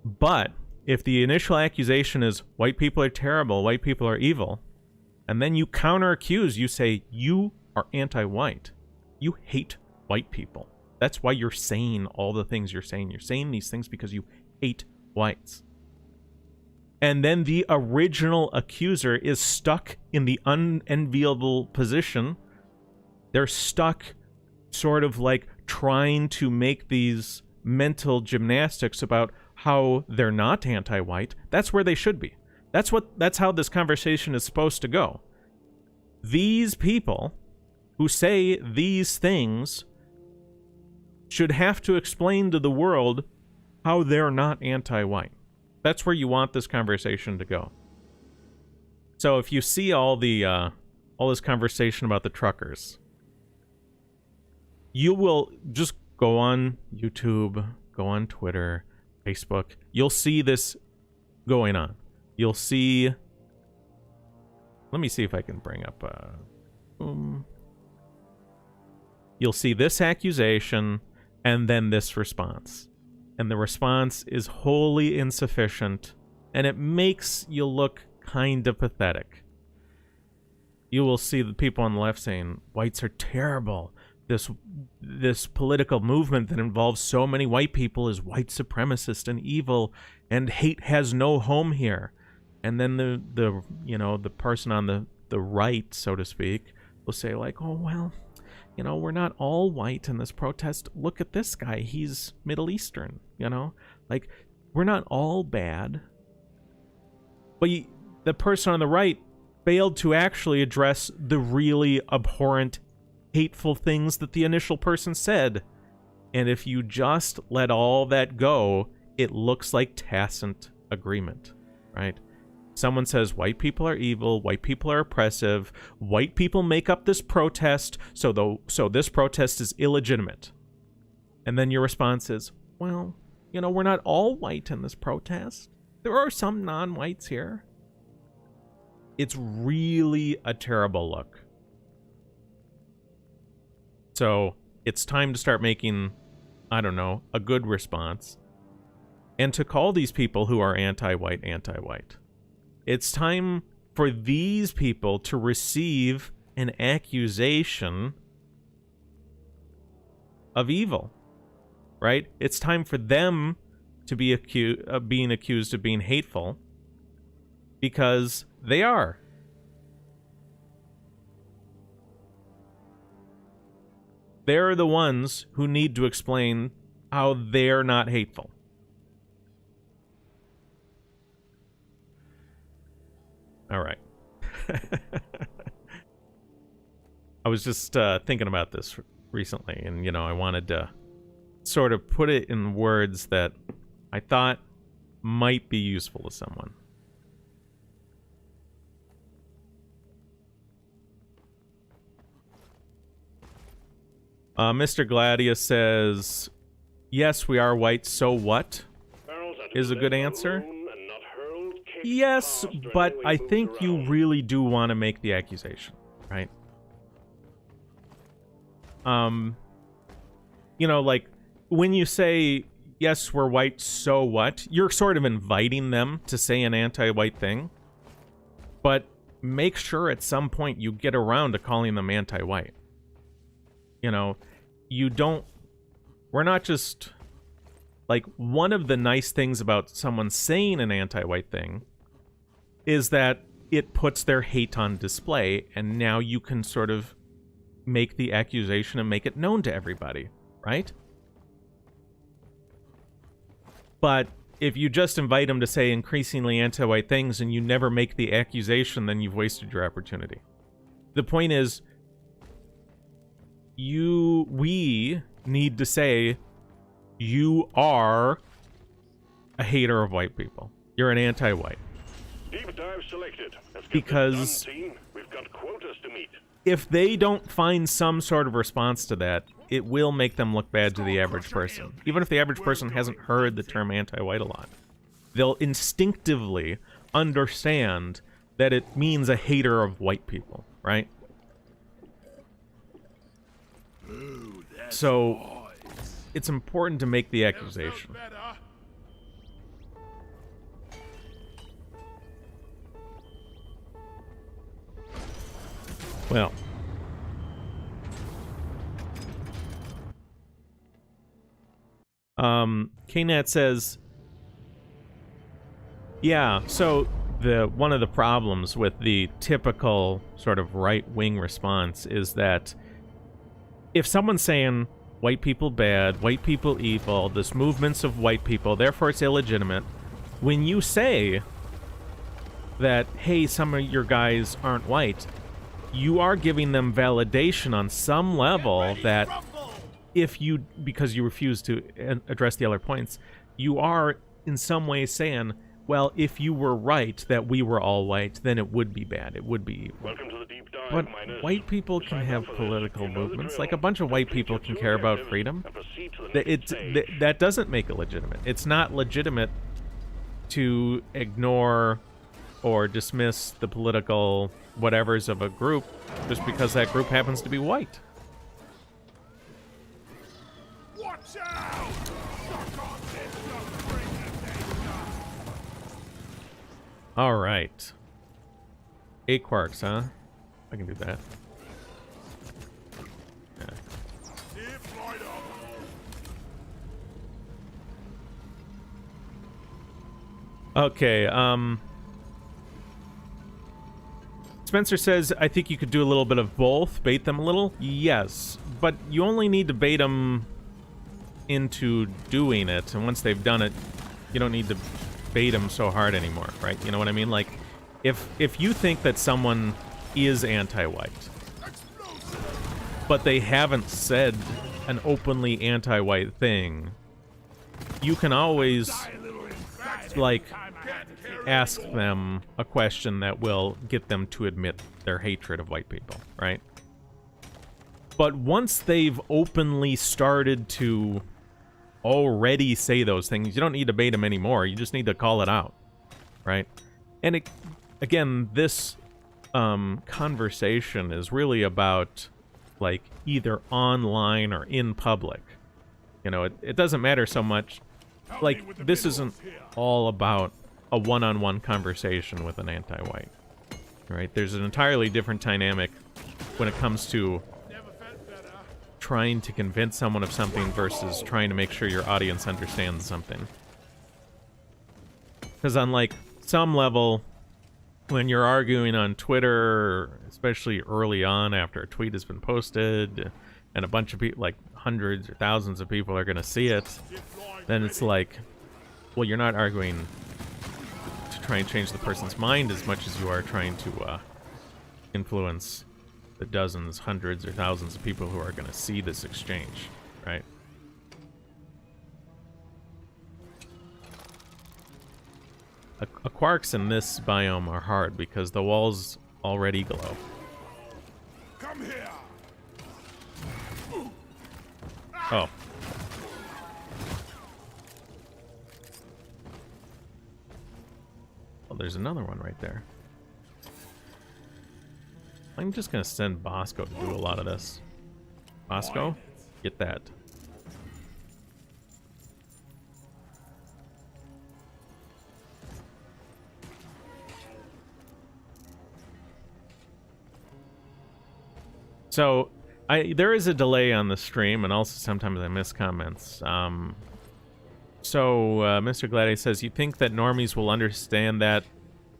[SPEAKER 1] But if the initial accusation is white people are terrible, white people are evil, and then you counter-accuse, you say you are anti-white. You hate white people. That's why you're saying all the things you're saying. You're saying these things because you hate whites. And then the original accuser is stuck in the unenviable position. They're stuck sort of like trying to make these mental gymnastics about how they're not anti-white. That's where they should be. That's how this conversation is supposed to go. These people who say these things should have to explain to the world how they're not anti-white. That's where you want this conversation to go. So if you see all this conversation about the truckers, you will just go on YouTube, go on Twitter, Facebook. You'll see this going on. You'll see... Let me see if I can bring up... You'll see this accusation and then this response. And the response is wholly insufficient, and it makes you look kind of pathetic. You will see the people on the left saying, whites are terrible. This political movement that involves so many white people is white supremacist and evil, and hate has no home here. And then the person on the right, so to speak, will say like, oh, well, we're not all white in this protest. Look at this guy. He's Middle Eastern, Like, we're not all bad. But the person on the right failed to actually address the really abhorrent, hateful things that the initial person said. And if you just let all that go, it looks like tacit agreement, right? Someone says white people are evil, white people are oppressive, white people make up this protest, so this protest is illegitimate. And then your response is, well, we're not all white in this protest. There are some non-whites here. It's really a terrible look. So it's time to start making, I don't know, a good response. And to call these people who are anti-white, anti-white. It's time for these people to receive an accusation of evil, right? It's time for them to be being accused of being hateful, because they are. They're the ones who need to explain how they're not hateful. All right. was just thinking about this recently, and, you know, I wanted to sort of put it in words that I thought might be useful to someone. Mr. Gladius says, yes, we are white, so what? Is a good answer. Yes, but I think you really do want to make the accusation, right? You know, like, when you say, yes, we're white, so what? You're sort of inviting them to say an anti-white thing, but make sure at some point you get around to calling them anti-white. You know, we're not just, like, one of the nice things about someone saying an anti-white thing is that it puts their hate on display, and now you can sort of make the accusation and make it known to everybody, right? But if you just invite them to say increasingly anti-white things and you never make the accusation, then you've wasted your opportunity. The point is, we need to say, you are a hater of white people. You're an anti-white.
[SPEAKER 3] Deep dive selected. Let's get
[SPEAKER 1] because
[SPEAKER 3] this done, team. We've got quotas to meet.
[SPEAKER 1] If they don't find some sort of response to that, it will make them look bad to the average person. Even if the average person hasn't heard the term anti-white a lot, they'll instinctively understand that it means a hater of white people, right? So it's important to make the accusation. Well, KNAT says, yeah, so one of the problems with the typical sort of right-wing response is that if someone's saying white people bad, white people evil, this movement's of white people, therefore it's illegitimate, when you say that, hey, some of your guys aren't white, you are giving them validation on some level that because you refuse to address the other points, you are in some way saying, well, if you were right that we were all white, then it would be bad. It would be evil.
[SPEAKER 3] Welcome to the deep dive,
[SPEAKER 1] but
[SPEAKER 3] miners.
[SPEAKER 1] white people can have political movements. Like, a bunch of white people can care about freedom. That doesn't make it legitimate. It's not legitimate to ignore or dismiss the political whatevers of a group just because that group happens to be white.
[SPEAKER 2] Watch out! Suck on this, don't bring the danger.
[SPEAKER 1] All right. 8 quarks, huh? I can do that. Yeah.
[SPEAKER 2] Zip right up.
[SPEAKER 1] Okay, Spencer says, I think you could do a little bit of both. Bait them a little? Yes. But you only need to bait them into doing it. And once they've done it, you don't need to bait them so hard anymore, right? You know what I mean? Like, if you think that someone is anti-white, but they haven't said an openly anti-white thing, you can always, like, ask them a question that will get them to admit their hatred of white people, right? But once they've openly started to already say those things, you don't need to bait them anymore. You just need to call it out, right? And again, this conversation is really about, like, either online or in public. You know, it doesn't matter so much. Like, this isn't all about a one-on-one conversation with an anti-white, right? There's an entirely different dynamic when it comes to trying to convince someone of something versus trying to make sure your audience understands something. Because on, like, some level, when you're arguing on Twitter, especially early on after a tweet has been posted, and a bunch of people, like hundreds or thousands of people are going to see it, then it's like, well, you're not arguing to try and change the person's mind as much as you are trying to influence the dozens, hundreds, or thousands of people who are going to see this exchange, right? Quarks in this biome are hard because the walls already glow.
[SPEAKER 2] Come here.
[SPEAKER 1] Oh. Well, there's another one right there. I'm just gonna send Bosco to do a lot of this. Bosco, get that. So, there is a delay on the stream, and also sometimes I miss comments. Mr. Gladiator says, you think that normies will understand that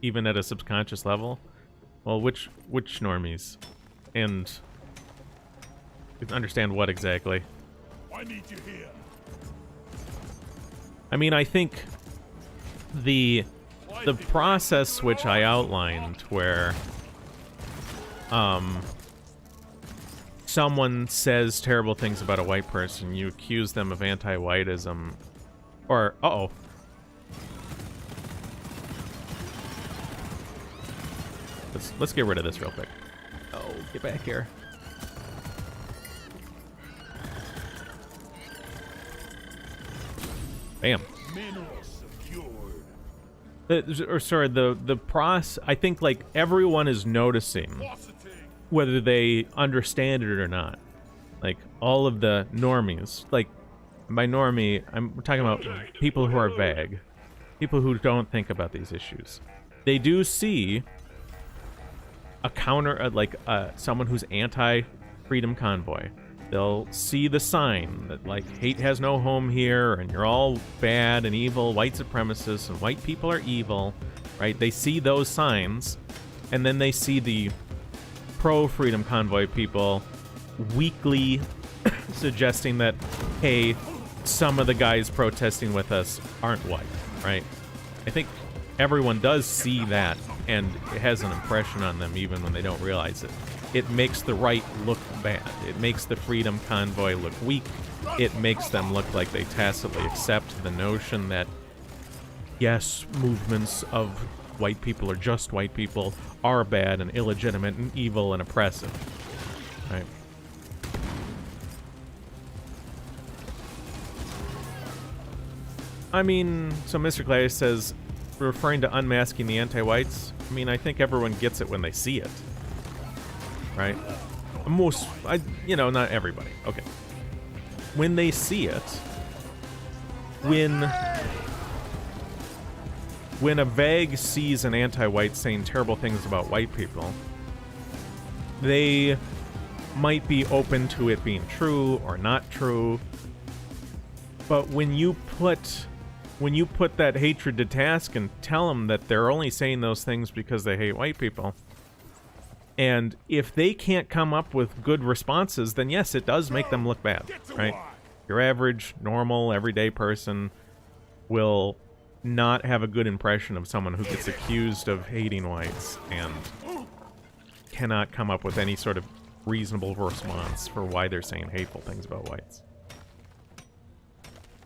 [SPEAKER 1] even at a subconscious level? Well, which normies? And understand what exactly?
[SPEAKER 2] I need you here.
[SPEAKER 1] I mean, I think the process which I outlined where someone says terrible things about a white person, you accuse them of anti-whiteism, or let's get rid of this real quick. Oh, get back here. Bam.
[SPEAKER 2] Minerals
[SPEAKER 1] The
[SPEAKER 2] secured.
[SPEAKER 1] I think like everyone is noticing
[SPEAKER 2] Positive.
[SPEAKER 1] whether they understand it or not. Like all of the normies, like by normie, we're talking about people who are vague, people who don't think about these issues. They do see a counter, someone who's anti-freedom convoy. They'll see the sign that like hate has no home here, and you're all bad and evil, white supremacists, and white people are evil, right? They see those signs, and then they see the pro-freedom convoy people weakly suggesting that, hey, some of the guys protesting with us aren't white, right? I think everyone does see that, and it has an impression on them even when they don't realize it. It makes the right look bad. It makes the freedom convoy look weak. It makes them look like they tacitly accept the notion that, yes, movements of white people or just white people are bad and illegitimate and evil and oppressive, right? I mean, so Mr. Clay says, referring to unmasking the anti-whites, I mean, I think everyone gets it when they see it, right? Not everybody, okay. When they see it, when a vague sees an anti-white saying terrible things about white people, they might be open to it being true or not true. But when you put that hatred to task and tell them that they're only saying those things because they hate white people, and if they can't come up with good responses, then yes, it does make them look bad, right? Your average, normal, everyday person will not have a good impression of someone who gets accused of hating whites and cannot come up with any sort of reasonable response for why they're saying hateful things about whites.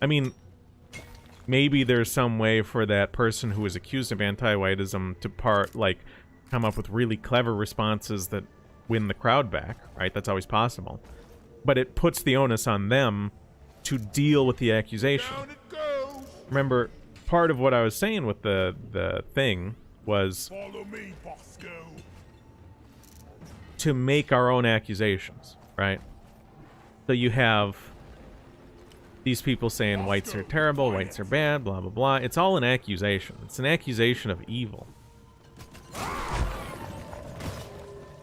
[SPEAKER 1] I mean, maybe there's some way for that person who is accused of anti-whiteism to come up with really clever responses that win the crowd back, right? That's always possible. But it puts the onus on them to deal with the accusation.
[SPEAKER 2] Down it goes.
[SPEAKER 1] Remember, part of what I was saying with the thing was
[SPEAKER 2] Follow me, Bosco.
[SPEAKER 1] to make our own accusations, right? So you have these people saying whites are terrible, whites are bad, blah, blah, blah. It's all an accusation. It's an accusation of evil.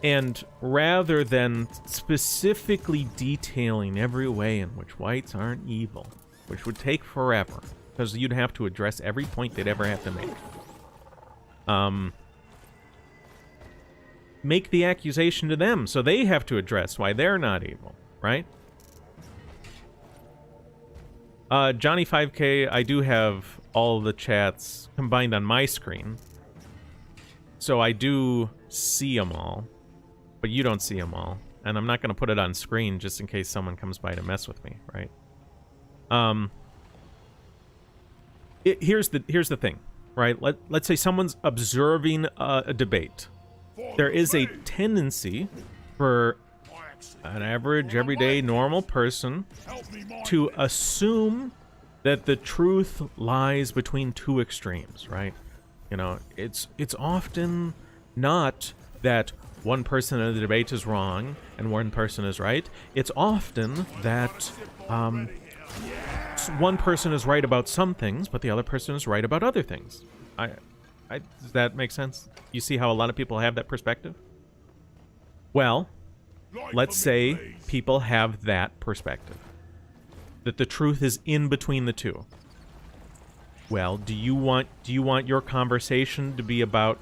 [SPEAKER 1] And rather than specifically detailing every way in which whites aren't evil, which would take forever, because you'd have to address every point they'd ever have to make the accusation to them, so they have to address why they're not evil, right? Johnny 5K, I do have all the chats combined on my screen, so I do see them all. but you don't see them all. And I'm not going to put it on screen just in case someone comes by to mess with me, right? Here's the thing, right? Let's say someone's observing a debate. There is a tendency for an average, everyday, normal person to assume that the truth lies between two extremes, right? You know, it's often not that one person in the debate is wrong and one person is right. It's often that one person is right about some things, but the other person is right about other things. Does that make sense? You see how a lot of people have that perspective? Well, let's say people have that perspective, that the truth is in between the two. Well, do you want your conversation to be about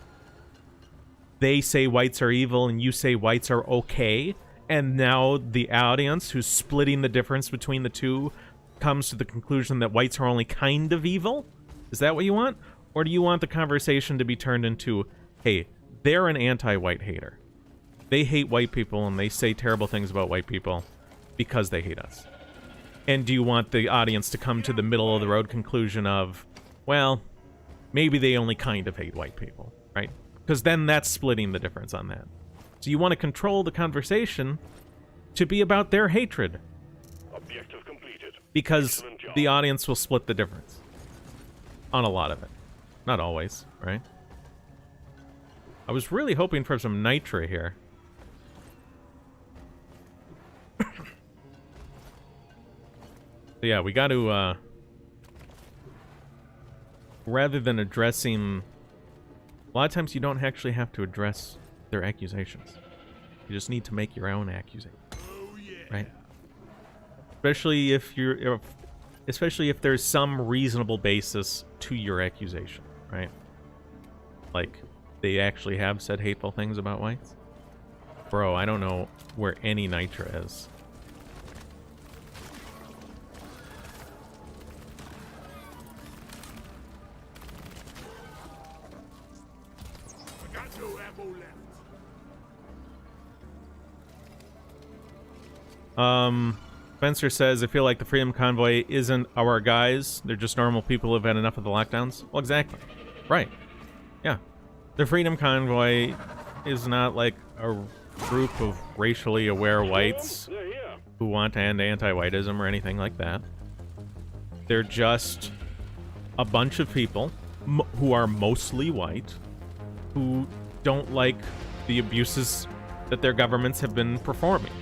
[SPEAKER 1] they say whites are evil and you say whites are okay, and now the audience who's splitting the difference between the two comes to the conclusion that whites are only kind of evil? Is that what you want? Or do you want the conversation to be turned into, hey, they're an anti-white hater. They hate white people and they say terrible things about white people because they hate us. And do you want the audience to come to the middle of the road conclusion of, well, maybe they only kind of hate white people, right? Because then that's splitting the difference on that. So you want to control the conversation to be about their hatred.
[SPEAKER 3] Objective completed.
[SPEAKER 1] Because the audience will split the difference on a lot of it. Not always, right? I was really hoping for some nitra here. So yeah, we got to, rather than addressing... A lot of times you don't actually have to address their accusations. You just need to make your own accusation. Right? Especially if there's some reasonable basis to your accusation, right? Like, they actually have said hateful things about whites? Bro, I don't know where any nitra is.
[SPEAKER 2] I got no ammo left.
[SPEAKER 1] Spencer says, I feel like the Freedom Convoy isn't our guys. They're just normal people who've had enough of the lockdowns. Well, exactly. Right. Yeah. The Freedom Convoy is not like a group of racially aware whites who want to end anti-whiteism or anything like that. They're just a bunch of people who are mostly white who don't like the abuses that their governments have been performing.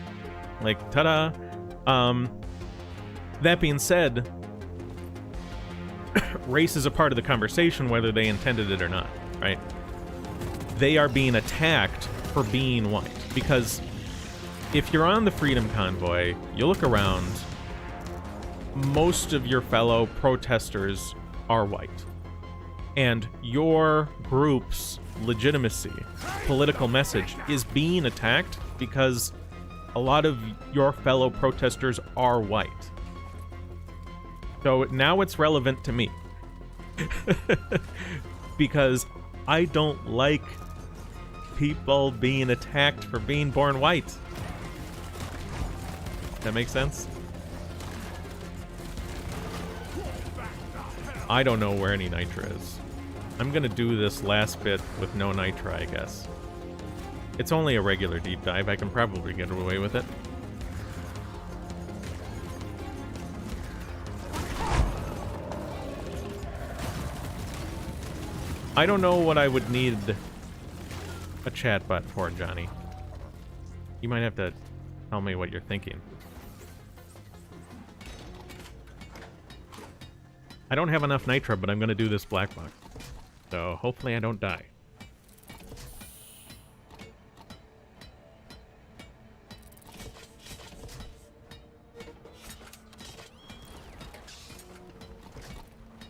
[SPEAKER 1] Like, ta-da! That being said, race is a part of the conversation whether they intended it or not, right? They are being attacked for being white. Because if you're on the Freedom Convoy, you look around, most of your fellow protesters are white. And your group's legitimacy, political message, is being attacked because a lot of your fellow protesters are white. So now it's relevant to me. Because I don't like people being attacked for being born white. That makes sense? I don't know where any nitra is. I'm gonna do this last bit with no nitra, I guess. It's only a regular deep dive. I can probably get away with it. I don't know what I would need a chat bot for, Johnny. You might have to tell me what you're thinking. I don't have enough nitra, but I'm going to do this black box. So hopefully I don't die.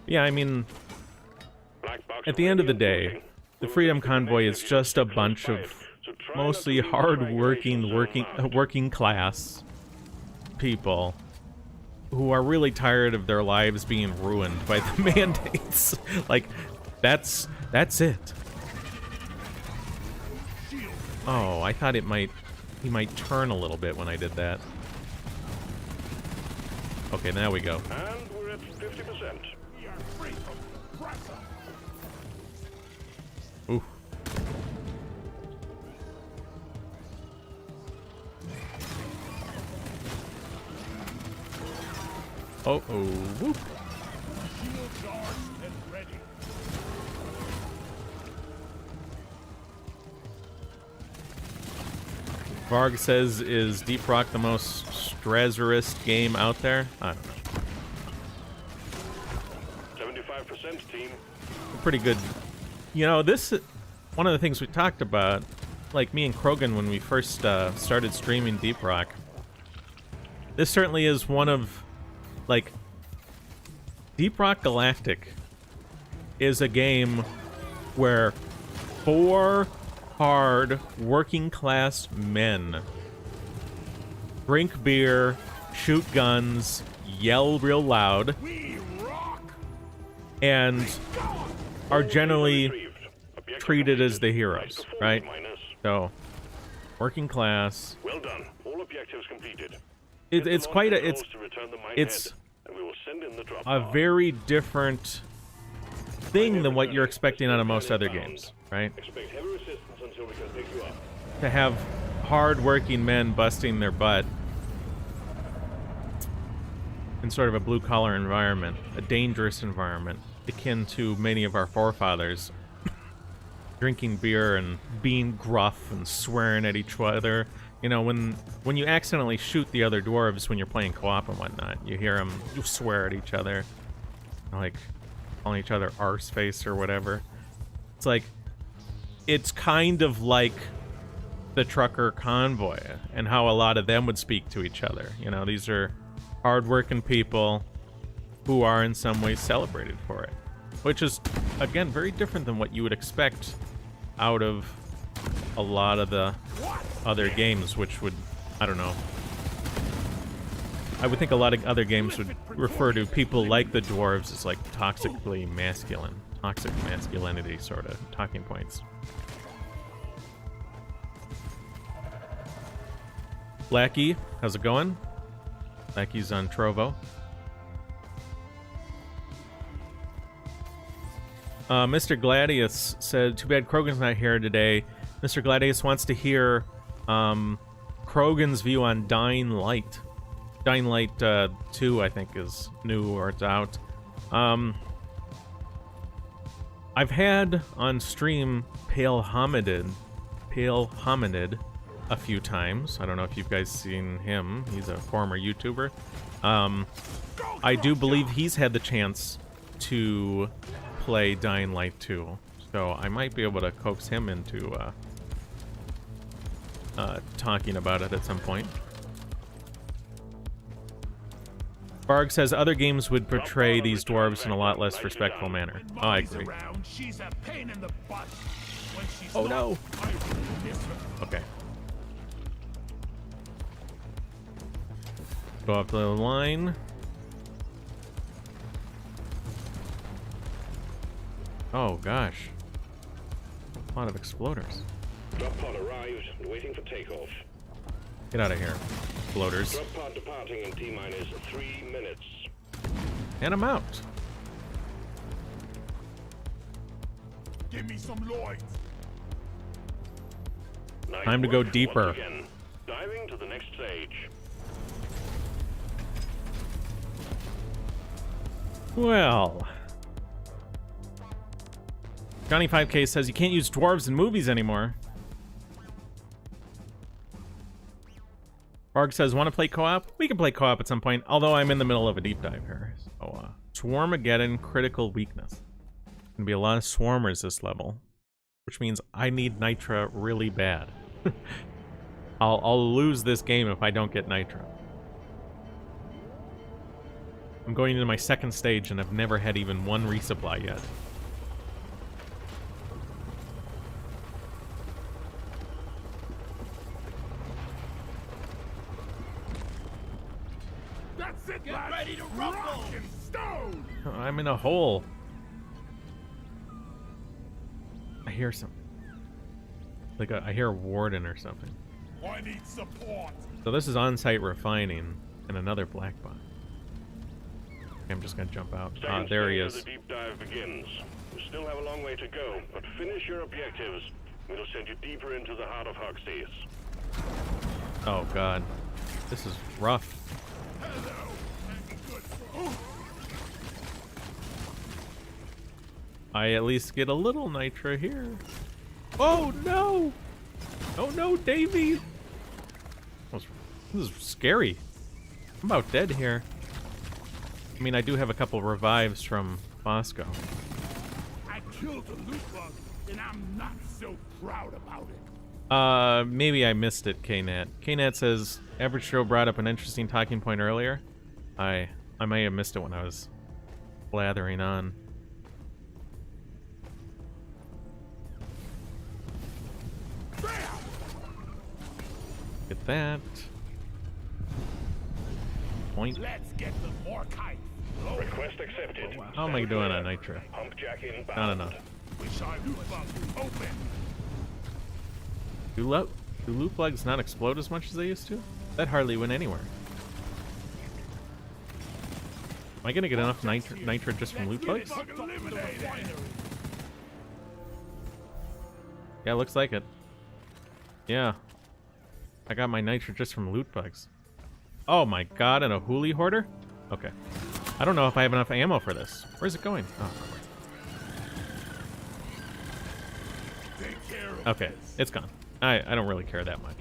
[SPEAKER 1] Yeah, I mean, at the end of the day, the Freedom Convoy is just a bunch of mostly hard-working, working class people who are really tired of their lives being ruined by the mandates. Like, that's it. Oh, I thought he might turn a little bit when I did that. Okay, now we go.
[SPEAKER 3] And we're at 50%.
[SPEAKER 2] We are free from the oppressor.
[SPEAKER 1] Ooh. Oh, whoop.
[SPEAKER 2] Shield charged and ready.
[SPEAKER 1] Varg says, is Deep Rock the most Strezerist game out there? I don't know.
[SPEAKER 3] 75% team.
[SPEAKER 1] Pretty good. You know, this, one of the things we talked about, like me and Krogan when we first started streaming Deep Rock, this certainly is one of, like, Deep Rock Galactic is a game where 4 hard working class men drink beer, shoot guns, yell real loud,
[SPEAKER 2] We rock.
[SPEAKER 1] and are generally
[SPEAKER 3] Retrieved. Objective
[SPEAKER 1] treated as the
[SPEAKER 3] completed.
[SPEAKER 1] heroes,
[SPEAKER 3] Nice
[SPEAKER 1] right?
[SPEAKER 3] performance, Minus.
[SPEAKER 1] So, working class.
[SPEAKER 3] Well done. All objectives completed.
[SPEAKER 1] It's quite a, it's
[SPEAKER 3] To return the mine
[SPEAKER 1] it's
[SPEAKER 3] head, and we will send in the drop
[SPEAKER 1] a
[SPEAKER 3] pod.
[SPEAKER 1] very different thing than what you're expecting out of most other games, right?
[SPEAKER 3] Expect heavy resistance until we can pick you up.
[SPEAKER 1] To have hard-working men busting their butt in sort of a blue-collar environment, a dangerous environment, akin to many of our forefathers drinking beer and being gruff and swearing at each other. You know, when you accidentally shoot the other dwarves when you're playing co-op and whatnot, you hear them swear at each other, like calling each other arseface or whatever. It's like, it's kind of like the trucker convoy and how a lot of them would speak to each other. You know, these are hardworking people who are in some ways celebrated for it, which is, again, very different than what you would expect out of a lot of the other games, which would, I don't know, I would think a lot of other games would refer to people like the dwarves as like toxically masculine, toxic masculinity sort of talking points. Lackey, how's it going? Lackey's on Trovo. Mr. Gladius said, too bad Krogan's not here today. Mr. Gladius wants to hear Krogan's view on Dying Light. Dying Light 2, I think, is new or it's out. I've had on stream Pale Hominid a few times. I don't know if you guys seen him. He's a former YouTuber. I do believe he's had the chance to play Dying Light 2, so I might be able to coax him into talking about it at some point. Barg says other games would portray these dwarves in a lot less respectful manner. Oh, I agree.
[SPEAKER 2] Around, she's a pain in the butt. When she's
[SPEAKER 1] Oh,
[SPEAKER 2] not,
[SPEAKER 1] no.
[SPEAKER 2] I will miss her.
[SPEAKER 1] Okay. Go up the line. Oh, gosh. A lot of exploders.
[SPEAKER 3] Drop pod arrived and waiting for takeoff.
[SPEAKER 1] Get out of here, exploders.
[SPEAKER 3] Drop pod departing in T-minus 3 minutes.
[SPEAKER 1] And I'm out.
[SPEAKER 2] Give me some Lloyd.
[SPEAKER 3] Nice
[SPEAKER 1] Time to go
[SPEAKER 3] work.
[SPEAKER 1] deeper.
[SPEAKER 3] Once again, diving to the next stage.
[SPEAKER 1] Well, Johnny 5K says you can't use dwarves in movies anymore. Barg says, want to play co-op? We can play co-op at some point, although I'm in the middle of a deep dive here. So, Swarmageddon critical weakness. Gonna be a lot of swarmers this level, which means I need Nitra really bad. I'll lose this game if I don't get Nitra. I'm going into my second stage and I've never had even one resupply yet.
[SPEAKER 2] That's it, Get ready to rumble. Rock and stone.
[SPEAKER 1] I'm in a hole. I hear something. Like I hear a warden or something.
[SPEAKER 2] I need support.
[SPEAKER 1] So this is on-site refining and another black box. I'm just gonna jump out. Ah, there he is.
[SPEAKER 3] The deep dive begins. You still have a long way to go, but finish your objectives. We'll send you deeper into the heart of Hogsties.
[SPEAKER 1] Oh god, this is rough. I at least get a little nitro here. Oh no! Oh no, Davey! This is scary. I'm about dead here. I mean, I do have a couple revives from Bosco.
[SPEAKER 2] I killed a loot bug, and I'm not so proud about it.
[SPEAKER 1] Maybe I missed it, KNat. KNat says, Average Joe brought up an interesting talking point earlier. I may have missed it when I was blathering on. Get that. Point.
[SPEAKER 2] Let's get the more kite.
[SPEAKER 3] Request accepted.
[SPEAKER 1] How am I doing on nitro?
[SPEAKER 3] Humpjack inbound.
[SPEAKER 1] Not enough.
[SPEAKER 2] Wish I loot bug open.
[SPEAKER 1] Do loot plugs not explode as much as they used to? That hardly went anywhere. Am I gonna get enough nitro just from loot plugs? Yeah, looks like it. Yeah. I got my nitro just from loot bugs. Oh my god, and a hoolie hoarder? Okay. I don't know if I have enough ammo for this. Where's it going? Oh. Okay, it's gone. I don't really care that much.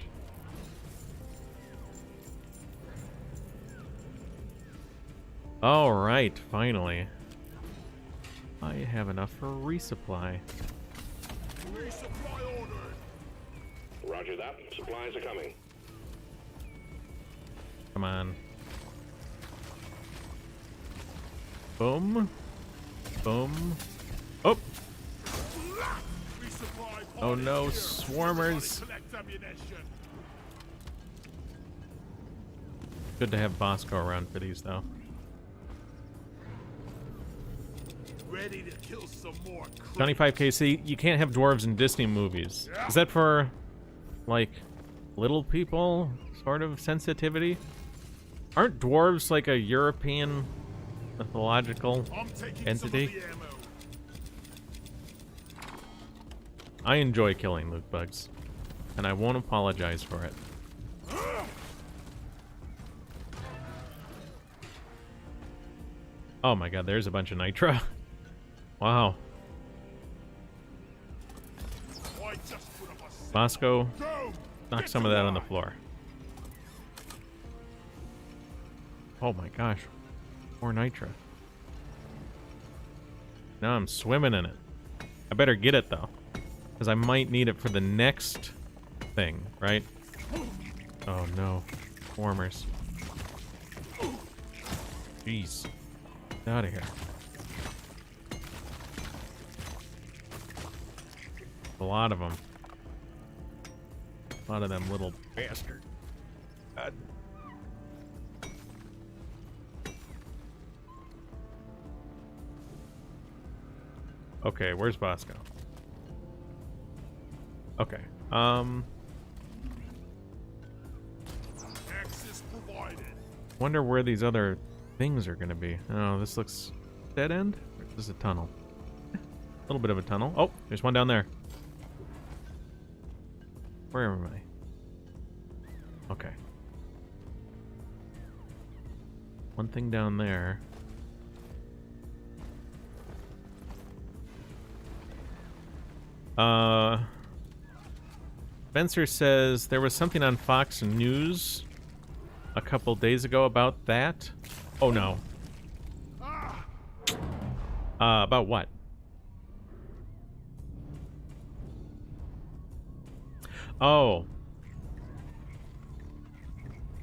[SPEAKER 1] Alright, finally. I have enough for resupply.
[SPEAKER 2] Resupply ordered.
[SPEAKER 3] Roger that. Supplies are coming.
[SPEAKER 1] Come on. Boom. Boom. Oh! Oh no, swarmers. Good to have Bosco around for these, though.
[SPEAKER 2] Ready to kill some more.
[SPEAKER 1] 25KC, you can't have dwarves in Disney movies. Is that for, like, little people sort of sensitivity? Aren't dwarves like a European mythological entity? I enjoy killing loot bugs, and I won't apologize for it. Oh my god, there's a bunch of nitro. Wow. Bosco, knock some of that on the floor. Oh my gosh, more nitro. Now I'm swimming in it. I better get it though, because I might need it for the next thing, right? Oh no, swarmers. Jeez, get out of here. A lot of them. A lot of them little bastards. God. Okay, where's Bosco? Okay.
[SPEAKER 2] Access provided.
[SPEAKER 1] Wonder where these other things are gonna be. Oh, this looks dead end? Or is this a tunnel? A little bit of a tunnel. Oh, there's one down there. Where am I? Okay. One thing down there. Spencer says there was something on Fox News a couple days ago about that. Oh no. About what? Oh.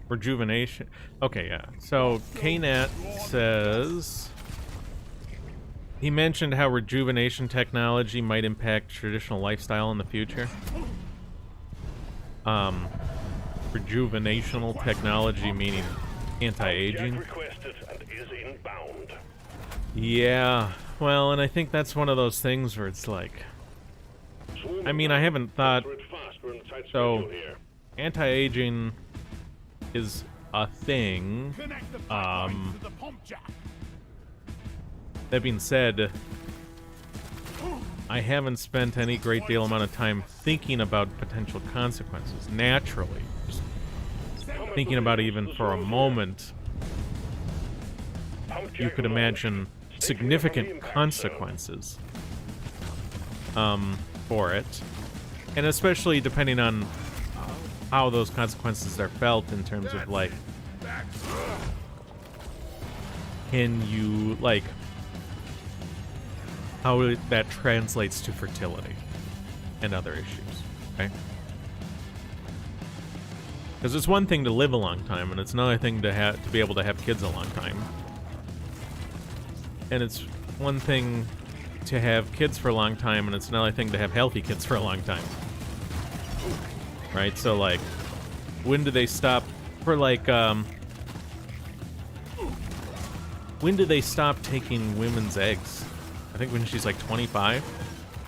[SPEAKER 1] Rejuvenation. Okay, yeah. So KNat says he mentioned how rejuvenation technology might impact traditional lifestyle in the future. Rejuvenational technology meaning anti-aging.
[SPEAKER 3] Requested and is inbound.
[SPEAKER 1] Yeah. Well, and I think that's one of those things where it's like I mean, I haven't thought...
[SPEAKER 3] Answer it fast, we're in a tight
[SPEAKER 1] So,
[SPEAKER 3] schedule here.
[SPEAKER 1] anti-aging is a thing.
[SPEAKER 2] Connect the pipelines to the pump jack.
[SPEAKER 1] That being said, I haven't spent any great deal amount of time thinking about potential consequences. Naturally, just thinking about it even for a moment, you could imagine significant consequences for it. And especially depending on how those consequences are felt in terms of, like, can you, like, how that translates to fertility and other issues, okay? Because it's one thing to live a long time, and it's another thing to be able to have kids a long time. And it's one thing to have kids for a long time, and it's another thing to have healthy kids for a long time. Right? So, like, when do they stop for, like, when do they stop taking women's eggs? I think when she's like 25,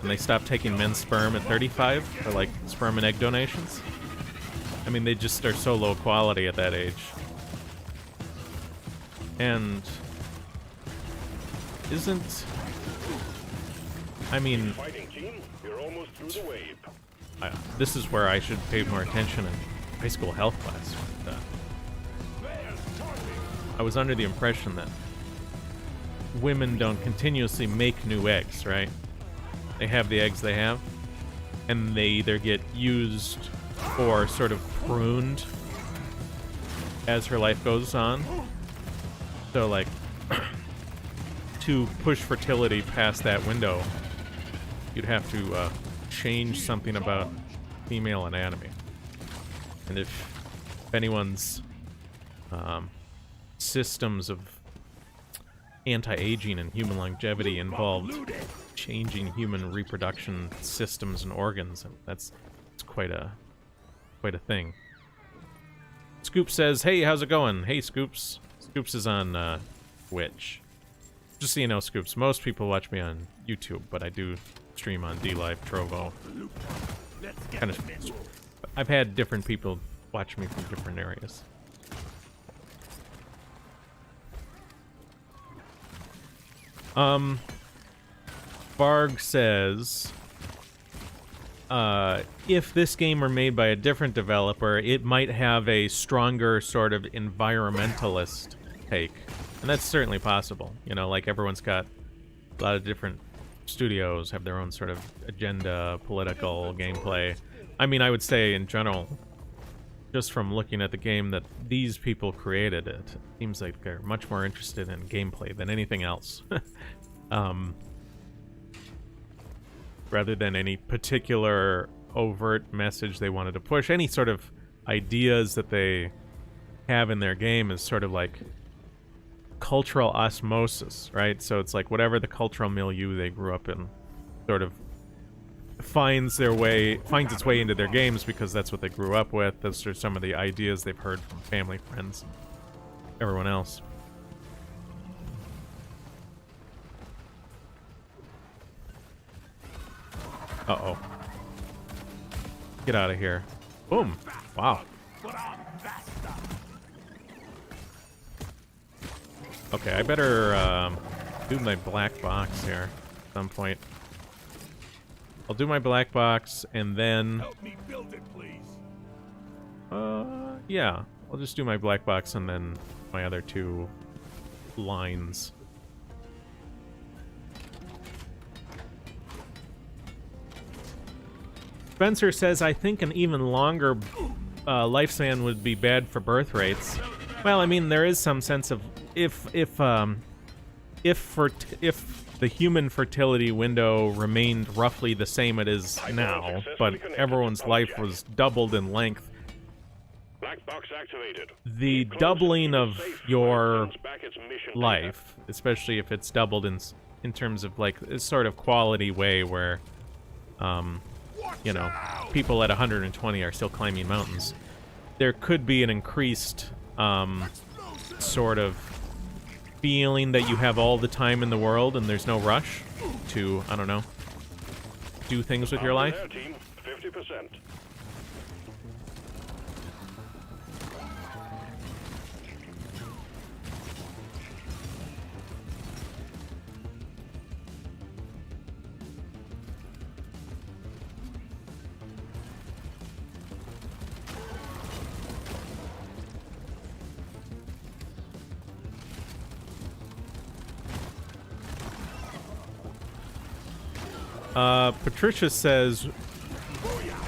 [SPEAKER 1] and they stop taking men's sperm at 35 for, like, sperm and egg donations. I mean, they just are so low quality at that age. And isn't... I mean...
[SPEAKER 3] Fighting team, you're almost through the wave.
[SPEAKER 1] This is where I should pay more attention in high school health class. But, I was under the impression that women don't continuously make new eggs, right? They have the eggs they have, and they either get used or sort of pruned as her life goes on. So, like, to push fertility past that window, you'd have to change something about female anatomy. And if anyone's systems of anti-aging and human longevity involved changing human reproduction systems and organs, and it's quite a thing. Scoop says, "Hey, how's it going?" Hey, Scoops. Scoops is on Twitch. Just so you know, Scoops, most people watch me on YouTube, but I do stream on DLive, Trovo. Kind of. I've had different people watch me from different areas. Barg says, if this game were made by a different developer, it might have a stronger sort of environmentalist take. And that's certainly possible. You know, like, everyone's got a lot of different studios, have their own sort of agenda, political, gameplay. I mean, I would say in general, just from looking at the game that these people created, it seems like they're much more interested in gameplay than anything else. Rather than any particular overt message they wanted to push. Any sort of ideas that they have in their game is sort of like cultural osmosis, right? So it's like whatever the cultural milieu they grew up in sort of finds its way into their games because that's what they grew up with. Those are some of the ideas they've heard from family, friends, everyone else. Uh-oh. Get out of here. Boom. Wow. Okay, I better do my black box here at some point. I'll do my black box and then...
[SPEAKER 2] Help me build it, please.
[SPEAKER 1] Yeah. I'll just do my black box and then my other two lines. Spencer says, I think an even longer lifespan would be bad for birth rates. Well, I mean, there is some sense of if the human fertility window remained roughly the same it is now, but everyone's life was doubled in length,
[SPEAKER 3] Black box activated.
[SPEAKER 1] the doubling of your life, especially if it's doubled in terms of, like, a sort of quality way where, you know, people at 120 are still climbing mountains, there could be an increased sort of feeling that you have all the time in the world and there's no rush to, I don't know, do things with your life.
[SPEAKER 3] There, team. 50%.
[SPEAKER 1] Patricia says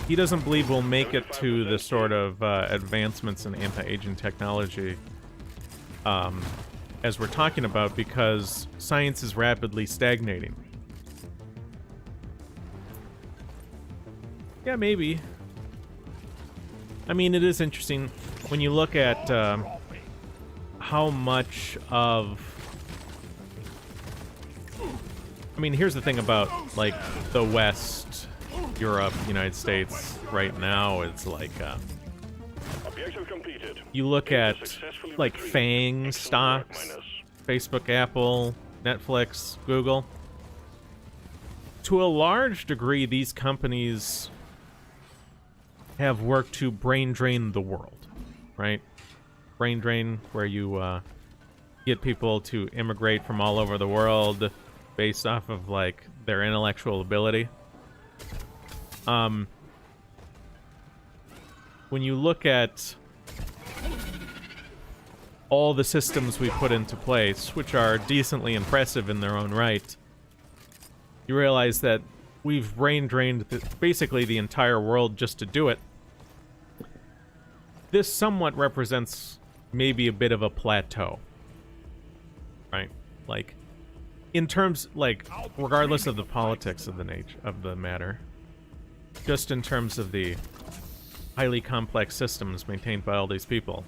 [SPEAKER 1] he doesn't believe we'll make it to the sort of advancements in anti-aging technology as we're talking about because science is rapidly stagnating. Yeah, maybe. I mean, it is interesting when you look at how much of... I mean, here's the thing about, like, the West, Europe, United States right now. It's like,
[SPEAKER 3] Objective completed.
[SPEAKER 1] you look at, like, FANG stocks, Facebook, Apple, Netflix, Google. To a large degree, these companies have worked to brain drain the world, right? Brain drain, where you get people to immigrate from all over the world based off of, like, their intellectual ability. When you look at all the systems we put into place, which are decently impressive in their own right, you realize that we've brain drained basically the entire world just to do it. This somewhat represents maybe a bit of a plateau, right? Like, in terms, like, regardless of the politics of the matter, just in terms of the highly complex systems maintained by all these people,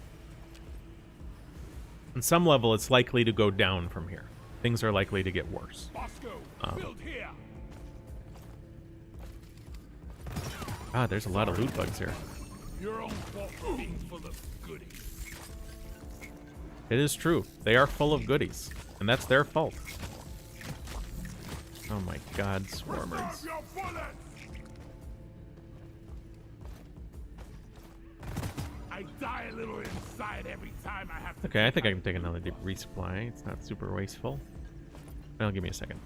[SPEAKER 1] on some level, it's likely to go down from here. Things are likely to get worse. God, there's a lot of loot bugs here. It is true. They are full of goodies, and that's their fault. Oh my god, swarmers.
[SPEAKER 2] I die a little inside every time I have to.
[SPEAKER 1] Okay, I think I can take another deep resupply. It's not super wasteful. Well, give me a second.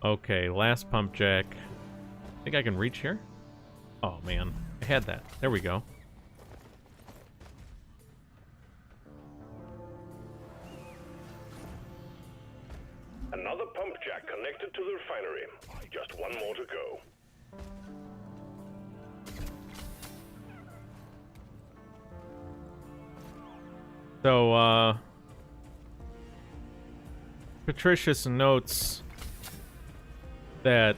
[SPEAKER 1] Okay, last pump jack. Think I can reach here? Oh man, I had that. There we go.
[SPEAKER 3] Another pump jack connected to the refinery. Just one more to go.
[SPEAKER 1] So, Patricius notes that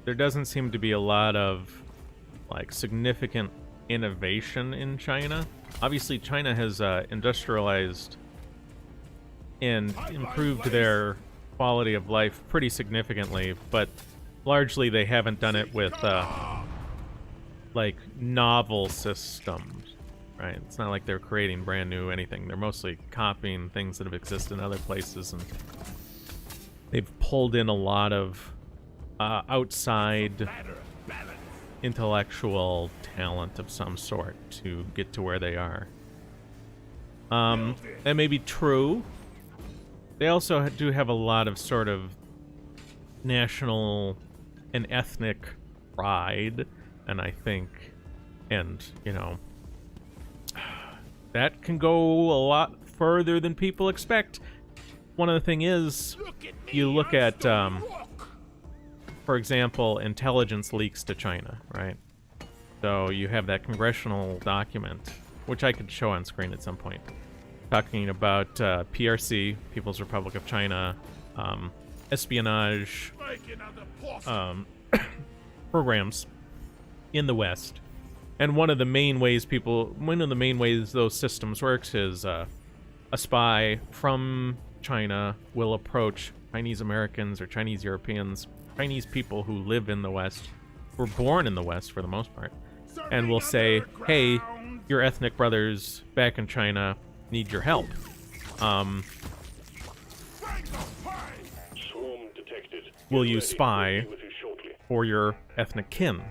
[SPEAKER 1] there doesn't seem to be a lot of, like, significant innovation in China. Obviously, China has industrialized and improved their quality of life pretty significantly, but largely they haven't done it with, like, novel systems, right? It's not like they're creating brand new anything. They're mostly copying things that have existed in other places, and they've pulled in a lot of outside intellectual talent of some sort to get to where they are. That may be true. They also do have a lot of sort of national and ethnic pride, and I think, and, you know, that can go a lot further than people expect. One of the thing is, you look at, for example, intelligence leaks to China, right? So you have that congressional document, which I could show on screen at some point, talking about PRC, People's Republic of China, espionage programs in the West. And one of the main ways those systems works is a spy from China will approach Chinese Americans or Chinese Europeans, Chinese people who live in the West, were born in the West for the most part, and will say, hey, your ethnic brothers back in China need your help.
[SPEAKER 2] Bang the fire!
[SPEAKER 3] Swarm detected.
[SPEAKER 1] Will
[SPEAKER 3] Get
[SPEAKER 1] you
[SPEAKER 3] ready.
[SPEAKER 1] spy
[SPEAKER 3] We'll be with you shortly.
[SPEAKER 1] for your ethnic kin?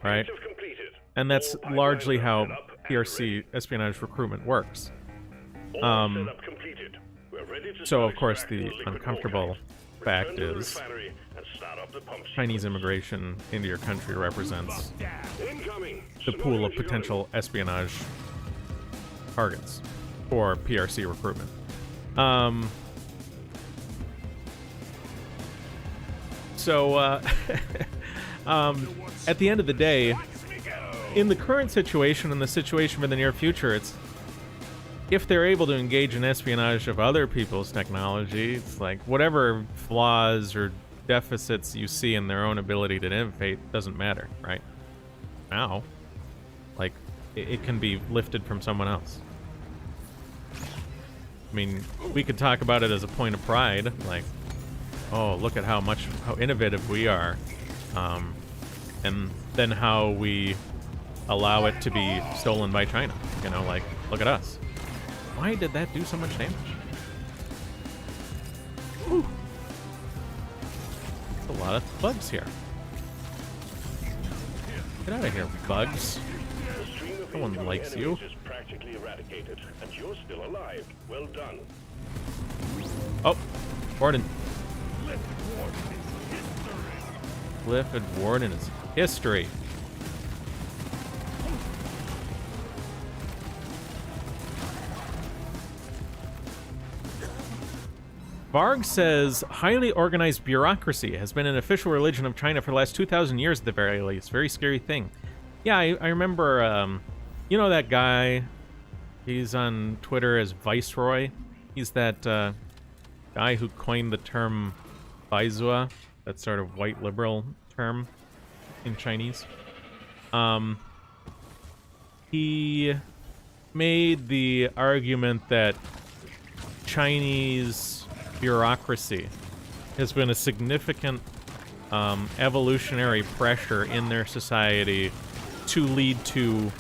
[SPEAKER 1] Right?
[SPEAKER 3] Objective completed.
[SPEAKER 1] And that's
[SPEAKER 3] All
[SPEAKER 1] largely
[SPEAKER 3] pipelines
[SPEAKER 1] how
[SPEAKER 3] are set up and
[SPEAKER 1] PRC espionage recruitment works.
[SPEAKER 3] All setup completed. We're ready to
[SPEAKER 1] So,
[SPEAKER 3] start
[SPEAKER 1] of course,
[SPEAKER 3] extracting
[SPEAKER 1] the
[SPEAKER 3] liquid
[SPEAKER 1] uncomfortable
[SPEAKER 3] volcanics.
[SPEAKER 1] fact
[SPEAKER 3] Return to the
[SPEAKER 1] is
[SPEAKER 3] refinery and start up the pump
[SPEAKER 1] Chinese
[SPEAKER 3] sequence.
[SPEAKER 1] immigration into your country represents
[SPEAKER 3] Incoming.
[SPEAKER 1] the pool of
[SPEAKER 3] Scenario
[SPEAKER 1] potential espionage targets for PRC recruitment. So, at the end of the day, in the current situation and the situation for the near future, it's if they're able to engage in espionage of other people's technology, it's like whatever flaws or deficits you see in their own ability to innovate doesn't matter, right? Now, like, it can be lifted from someone else. I mean, we could talk about it as a point of pride, like, oh, look at how innovative we are, and then how we allow it to be stolen by China. You know, like, look at us. Why did that do so much damage? Whew. There's a lot of bugs here. Get out of here, bugs.
[SPEAKER 3] The stream of
[SPEAKER 1] No one
[SPEAKER 3] incoming
[SPEAKER 1] likes you.
[SPEAKER 3] enemies is practically eradicated, and you're still alive. Well done.
[SPEAKER 1] Oh, Warden. Clifford Warden is history. Varg says, highly organized bureaucracy has been an official religion of China for the last 2,000 years at the very least. Very scary thing. Yeah, I remember, you know that guy? He's on Twitter as Viceroy. He's that guy who coined the term Baizua, that sort of white liberal term in Chinese. He made the argument that Chinese bureaucracy has been a significant evolutionary pressure in their society to lead to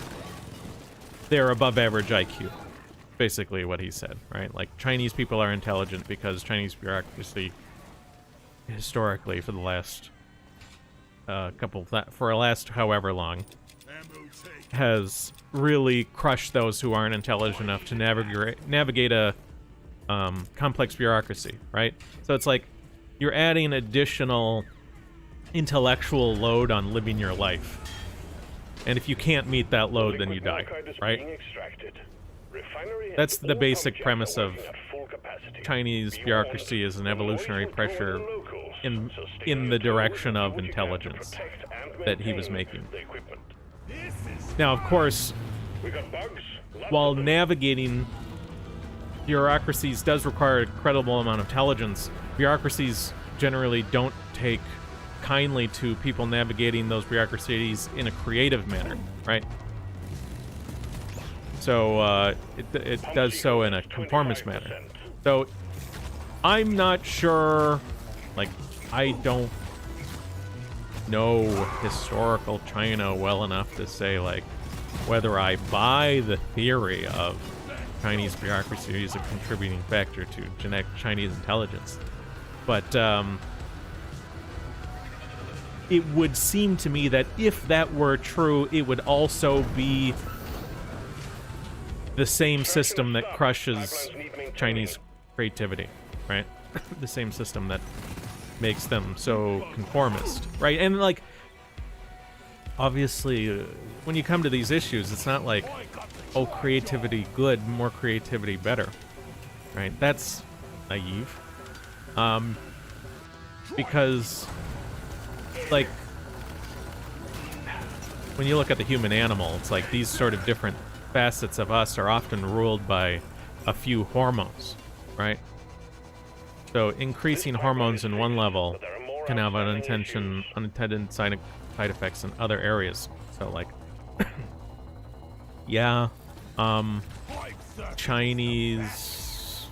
[SPEAKER 1] their above average IQ. Basically what he said, right? Like, Chinese people are intelligent because Chinese bureaucracy historically for the last however long has really crushed those who aren't intelligent enough to navigate a complex bureaucracy, right? So it's like you're adding additional intellectual load on living your life. And if you can't meet that load, then you die, right? That's the basic premise of Chinese bureaucracy, is an evolutionary pressure in the direction of intelligence that he was making. Now, of course, while navigating bureaucracies does require a credible amount of intelligence, bureaucracies generally don't take kindly to people navigating those bureaucracies in a creative manner, right? So it does so in a conformist manner. So I'm not sure, like, I don't know historical China well enough to say, like, whether I buy the theory of Chinese bureaucracy is a contributing factor to genetic Chinese intelligence. But it would seem to me that if that were true, it would also be the same system that crushes Chinese creativity, right? The same system that makes them so conformist, right? And, like, obviously, when you come to these issues, it's not like, oh, creativity good, more creativity better, right? That's naive. Because, like, when you look at the human animal, it's like these sort of different facets of us are often ruled by a few hormones, right? So increasing hormones in one level can have unintended side effects in other areas. So, like, yeah, Chinese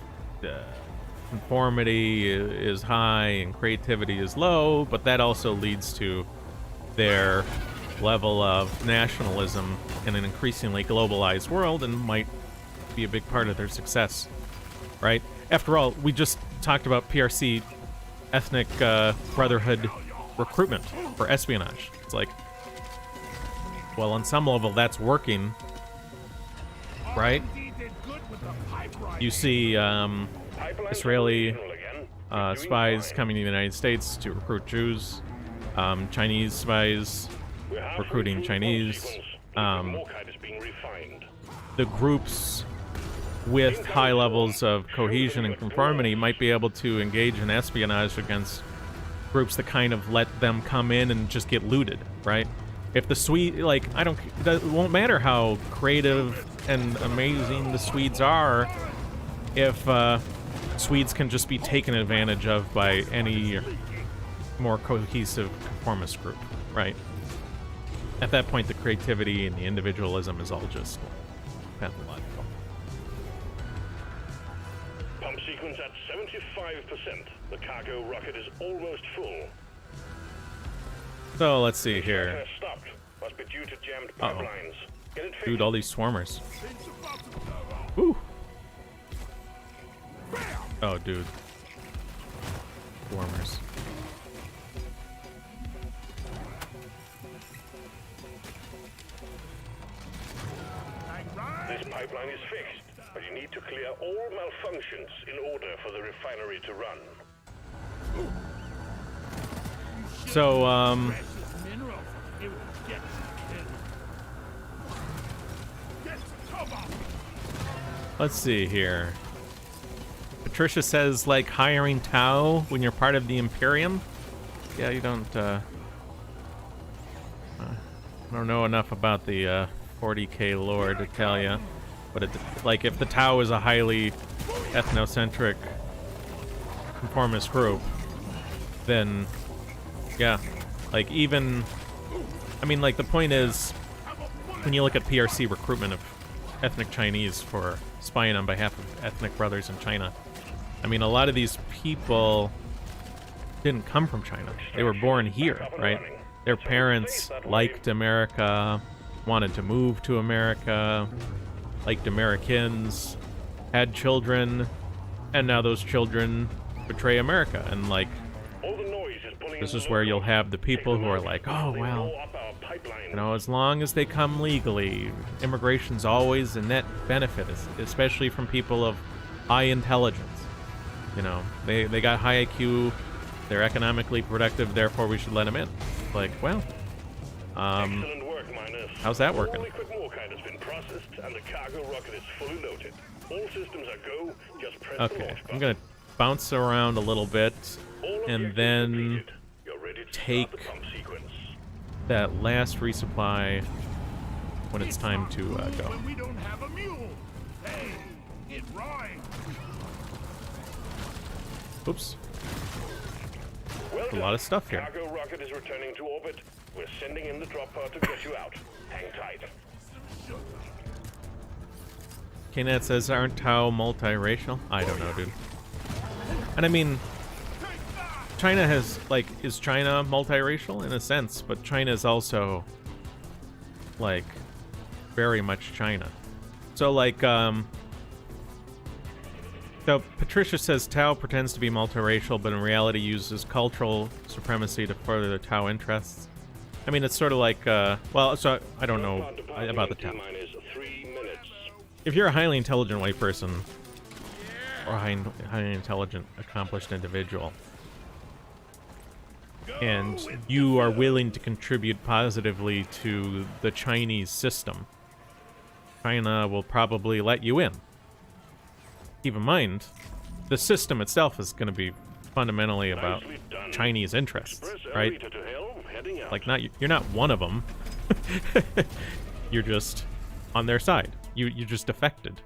[SPEAKER 1] conformity is high and creativity is low, but that also leads to their level of nationalism in an increasingly globalized world and might be a big part of their success, right? After all, we just talked about PRC ethnic brotherhood recruitment for espionage. It's like, well, on some level, that's working, right? You see Israeli spies coming to the United States to recruit Jews, Chinese spies recruiting Chinese. The groups with high levels of cohesion and conformity might be able to engage in espionage against groups that kind of let them come in and just get looted, right? If the Swede, like, it won't matter how creative and amazing the Swedes are if Swedes can just be taken advantage of by any more cohesive conformist group, right? At that point, the creativity and the individualism is all just pathological.
[SPEAKER 3] Pump sequence at 75%. The cargo rocket is almost full.
[SPEAKER 1] So let's see here.
[SPEAKER 3] Stopped. Must be due to jammed pipelines. Get it fixed.
[SPEAKER 1] Dude, all these swarmers. Woo. Oh, dude. Swarmers.
[SPEAKER 3] This pipeline is fixed, but you need to clear all malfunctions in order for the refinery to run.
[SPEAKER 1] So, let's see here. Patricia says, like, hiring Tau when you're part of the Imperium? Yeah, you don't, I don't know enough about the, 40k lore to tell you. But, like, if the Tau is a highly ethnocentric conformist group, then, yeah. Like, even... I mean, like, the point is, when you look at PRC recruitment of ethnic Chinese for spying on behalf of ethnic brothers in China, I mean, a lot of these people didn't come from China. They were born here, right? Their parents liked America, wanted to move to America, liked Americans, had children, and now those children betray America. And, like, this is where you'll have the people who are like, oh, well, you know, as long as they come legally, immigration's always a net benefit, especially from people of high intelligence. You know, they got high IQ, they're economically productive, therefore we should let them in. Like, well, how's that working? Okay, I'm gonna bounce around a little bit and then take that last resupply when it's time to go. Oops. A lot of stuff here.
[SPEAKER 3] Cargo rocket is returning to orbit. We're sending in the drop pod to get you out. Hang tight.
[SPEAKER 1] KNet says, aren't Tau multiracial? I don't know, dude. And I mean, China has, like, is China multiracial? In a sense, but China is also, like, very much China. So, like, so Patricia says Tau pretends to be multiracial, but in reality uses cultural supremacy to further the Tau interests. I mean, it's sort of like, well, so I don't know about the Tau. If you're a highly intelligent white person, or a highly intelligent, accomplished individual, and you are willing to contribute positively to the Chinese system, China will probably let you in. Keep in mind, the system itself is going to be fundamentally about Chinese interests, right? Like, you're not one of them. You're just on their side. You just defected.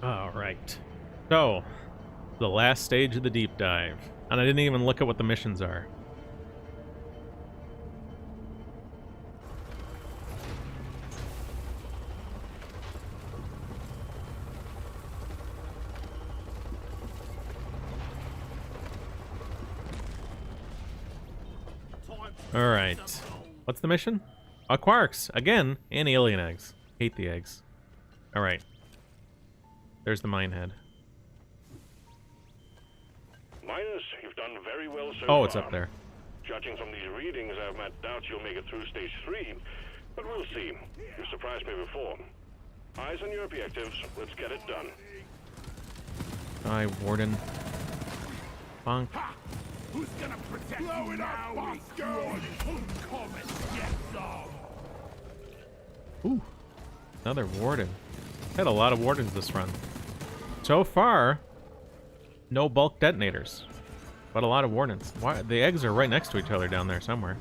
[SPEAKER 1] All right. So, the last stage of the deep dive. And I didn't even look at what the missions are. Alright. What's the mission? Quarks! Again! And alien eggs. Hate the eggs. Alright. There's the mine head.
[SPEAKER 3] Miners, you've done very well so
[SPEAKER 1] Oh,
[SPEAKER 3] far.
[SPEAKER 1] it's up there.
[SPEAKER 3] Judging from these readings, I have not doubt you'll make it through stage 3, but we'll see. You've surprised me before. Eyes on your objectives. Let's get it done.
[SPEAKER 1] Hi, Warden. Bonk.
[SPEAKER 2] Who's gonna protect you now, Homecoming, yes,
[SPEAKER 1] Ooh. Another Warden. Had a lot of Wardens this run. So far, no bulk detonators, but a lot of Wardens. Why? The eggs are right next to each other down there somewhere.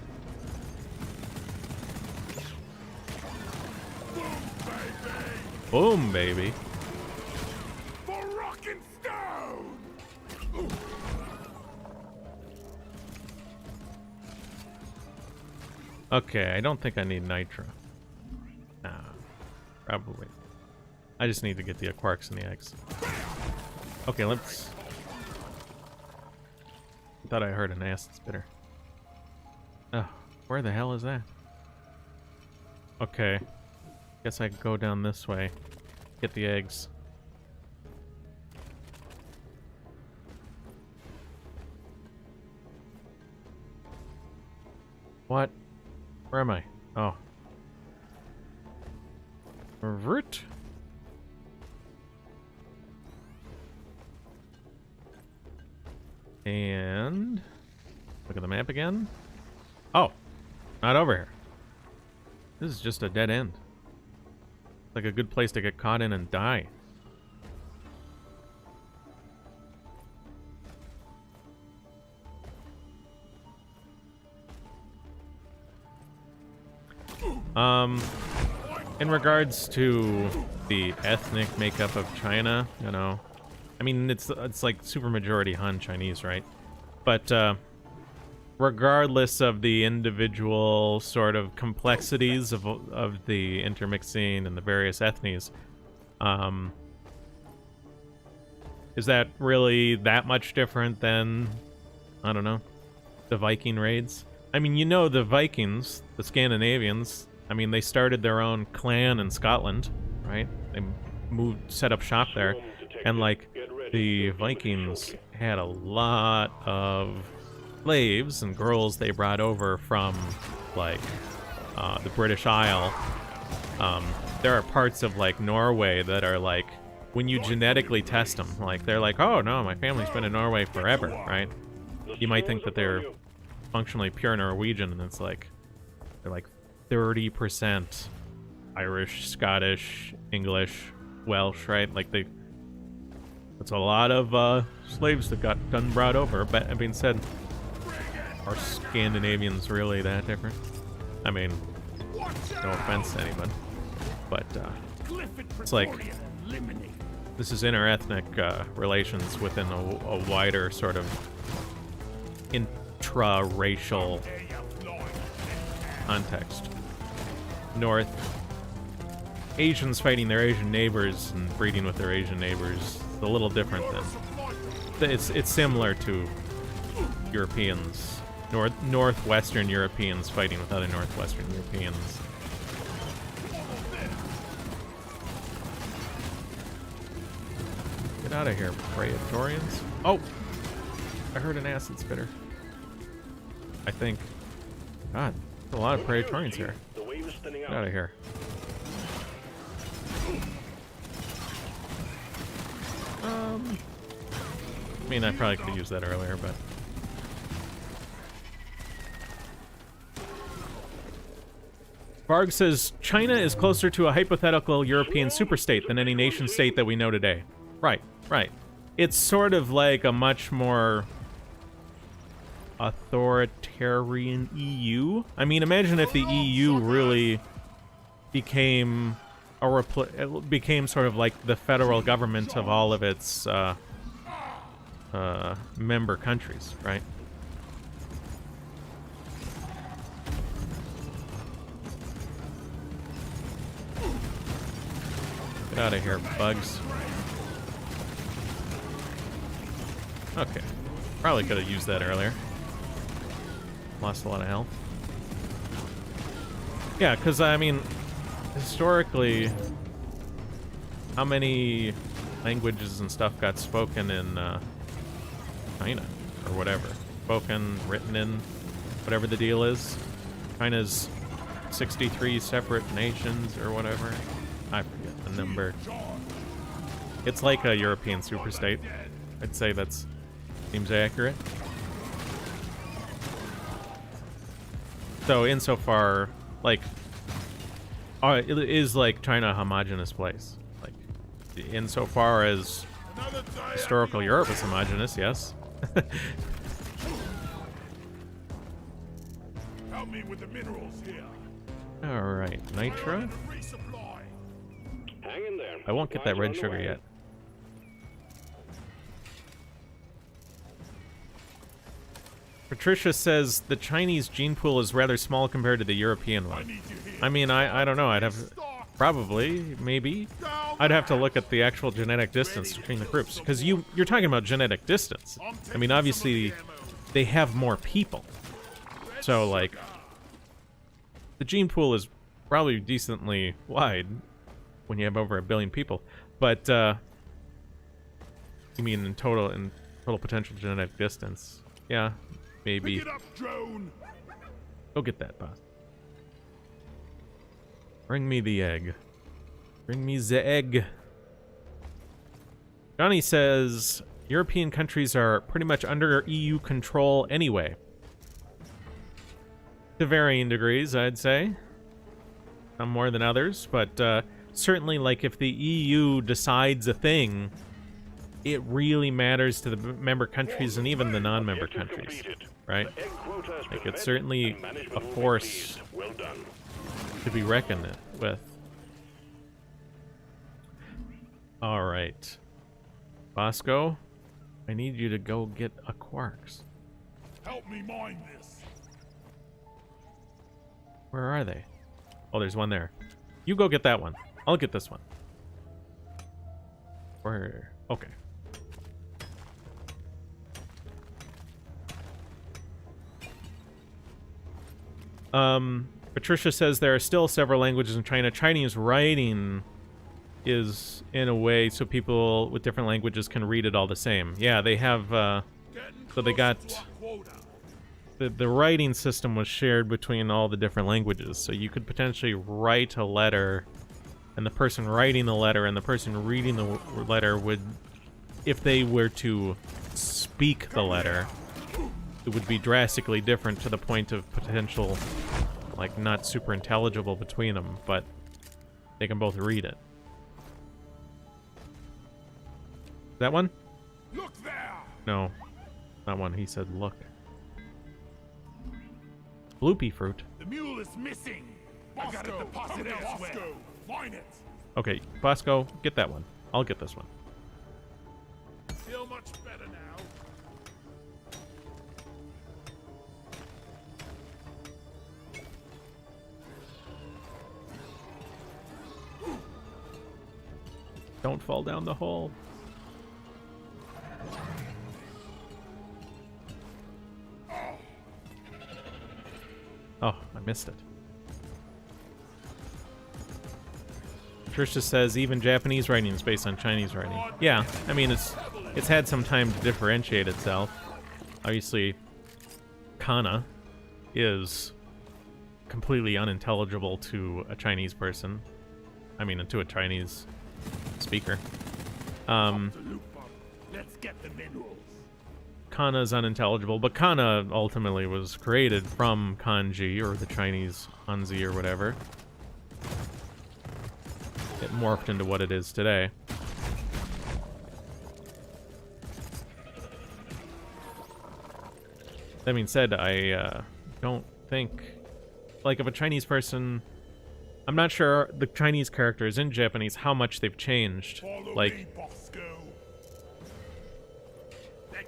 [SPEAKER 1] Boom, baby.
[SPEAKER 2] For rock and stone!
[SPEAKER 1] Okay, I don't think I need nitro. Nah, probably. I just need to get the quarks and the eggs. Okay, let's... Thought I heard an acid spitter. Oh, where the hell is that? Okay. Guess I can go down this way. Get the eggs. What? Where am I? Oh. Revert. And look at the map again. Oh, not over here. This is just a dead end. Like a good place to get caught in and die. In regards to the ethnic makeup of China, you know, I mean, it's like super majority Han Chinese, right? But regardless of the individual sort of complexities of the intermixing and the various ethnies, is that really that much different than, I don't know, the Viking raids? I mean, you know, the Vikings, the Scandinavians, I mean, they started their own clan in Scotland, right? They set up shop there, and like the Vikings had a lot of slaves and girls they brought over from like the British Isle. There are parts of like Norway that are like, when you genetically test them, like they're like, oh no, my family's been in Norway forever, right? You might think that they're functionally pure Norwegian, and it's like they're like 30% Irish, Scottish, English, Welsh, right? Like that's a lot of slaves that got brought over. But that being said, are Scandinavians really that different? I mean, no offense to anyone, but it's like this is interethnic relations within a wider sort of intra-racial context. North Asians fighting their Asian neighbors and breeding with their Asian neighbors. It's a little different than it's similar to Europeans, northwestern Europeans fighting with other northwestern Europeans. Get out of here, Praetorians. Oh, I heard an acid spitter. I think. God, there's a lot of Praetorians here. Get out of here. I mean, I probably could have used that earlier, but... Varg says, China is closer to a hypothetical European superstate than any nation state that we know today. Right, right. It's sort of like a much more authoritarian EU. I mean, imagine if the EU really became became sort of like the federal government of all of its member countries, right? Get out of here, bugs. Okay. Probably could have used that earlier. Lost a lot of health. Yeah, because, I mean, historically, how many languages and stuff got spoken in China or whatever? Spoken, written in, whatever the deal is. China's 63 separate nations or whatever. I forget the number. It's like a European superstate. I'd say that's seems accurate. So insofar, like, it is like China a homogenous place. Like, insofar as historical Europe is homogenous, yes.
[SPEAKER 2] Help me with the minerals here.
[SPEAKER 1] All right, nitro.
[SPEAKER 2] Resupply.
[SPEAKER 3] Hang in there.
[SPEAKER 1] I won't get that red
[SPEAKER 3] Supplies are
[SPEAKER 1] sugar
[SPEAKER 3] on the way.
[SPEAKER 1] yet. Patricia says the Chinese gene pool is rather small compared to the European one.
[SPEAKER 2] Need you here.
[SPEAKER 1] I mean, I don't know. I'd have probably, maybe. I'd have to look at the actual genetic distance between the groups, because you're talking about genetic distance. I mean, obviously they have more people, so like the gene pool is probably decently wide when you have over 1 billion people. But you mean in total potential genetic distance? Yeah, maybe.
[SPEAKER 2] Pick it up, drone.
[SPEAKER 1] Go get that, boss. Bring me the egg. Bring me the egg. Johnny says European countries are pretty much under EU control anyway. To varying degrees, I'd say. Some more than others, but certainly, like, if the EU decides a thing, it really matters to the member countries and even the non-member countries, right?
[SPEAKER 3] The egg quota has
[SPEAKER 1] Like,
[SPEAKER 3] been
[SPEAKER 1] it's
[SPEAKER 3] met,
[SPEAKER 1] certainly
[SPEAKER 3] and management
[SPEAKER 1] a
[SPEAKER 3] will be
[SPEAKER 1] force
[SPEAKER 3] pleased. Well done.
[SPEAKER 1] to be reckoned with. All right, Bosco, I need you to go get a quarks.
[SPEAKER 2] Help me mine this.
[SPEAKER 1] Where are they? Oh, there's one there. You go get that one. I'll get this one. Where? Okay. Patricia says there are still several languages in China. Chinese writing is in a way so people with different languages can read it all the same. Yeah, they have, so they got, the writing system was shared between all the different languages. So you could potentially write a letter, and the person writing the letter and the person reading the letter would, if they were to speak the letter, it would be drastically different to the point of potential, like, not super intelligible between them, but they can both read it. That one?
[SPEAKER 2] Look there.
[SPEAKER 1] No, that one. He said look. Bloopy fruit.
[SPEAKER 2] The mule is missing. I got it deposited elsewhere. Find it.
[SPEAKER 1] Okay, Bosco, get that one. I'll get this one.
[SPEAKER 2] Feel much better now.
[SPEAKER 1] Don't fall down the hole. Oh, I missed it. Trisha says even Japanese writing is based on Chinese writing. Yeah, I mean, it's had some time to differentiate itself. Obviously, kana is completely unintelligible to a Chinese person. I mean, to a Chinese speaker.
[SPEAKER 2] Let's get the minerals.
[SPEAKER 1] Kana is unintelligible, but kana ultimately was created from kanji, or the Chinese hanzi or whatever. It morphed into what it is today. That being said, I don't think, like, if a Chinese person, I'm not sure the Chinese characters in Japanese how much they've changed. Like,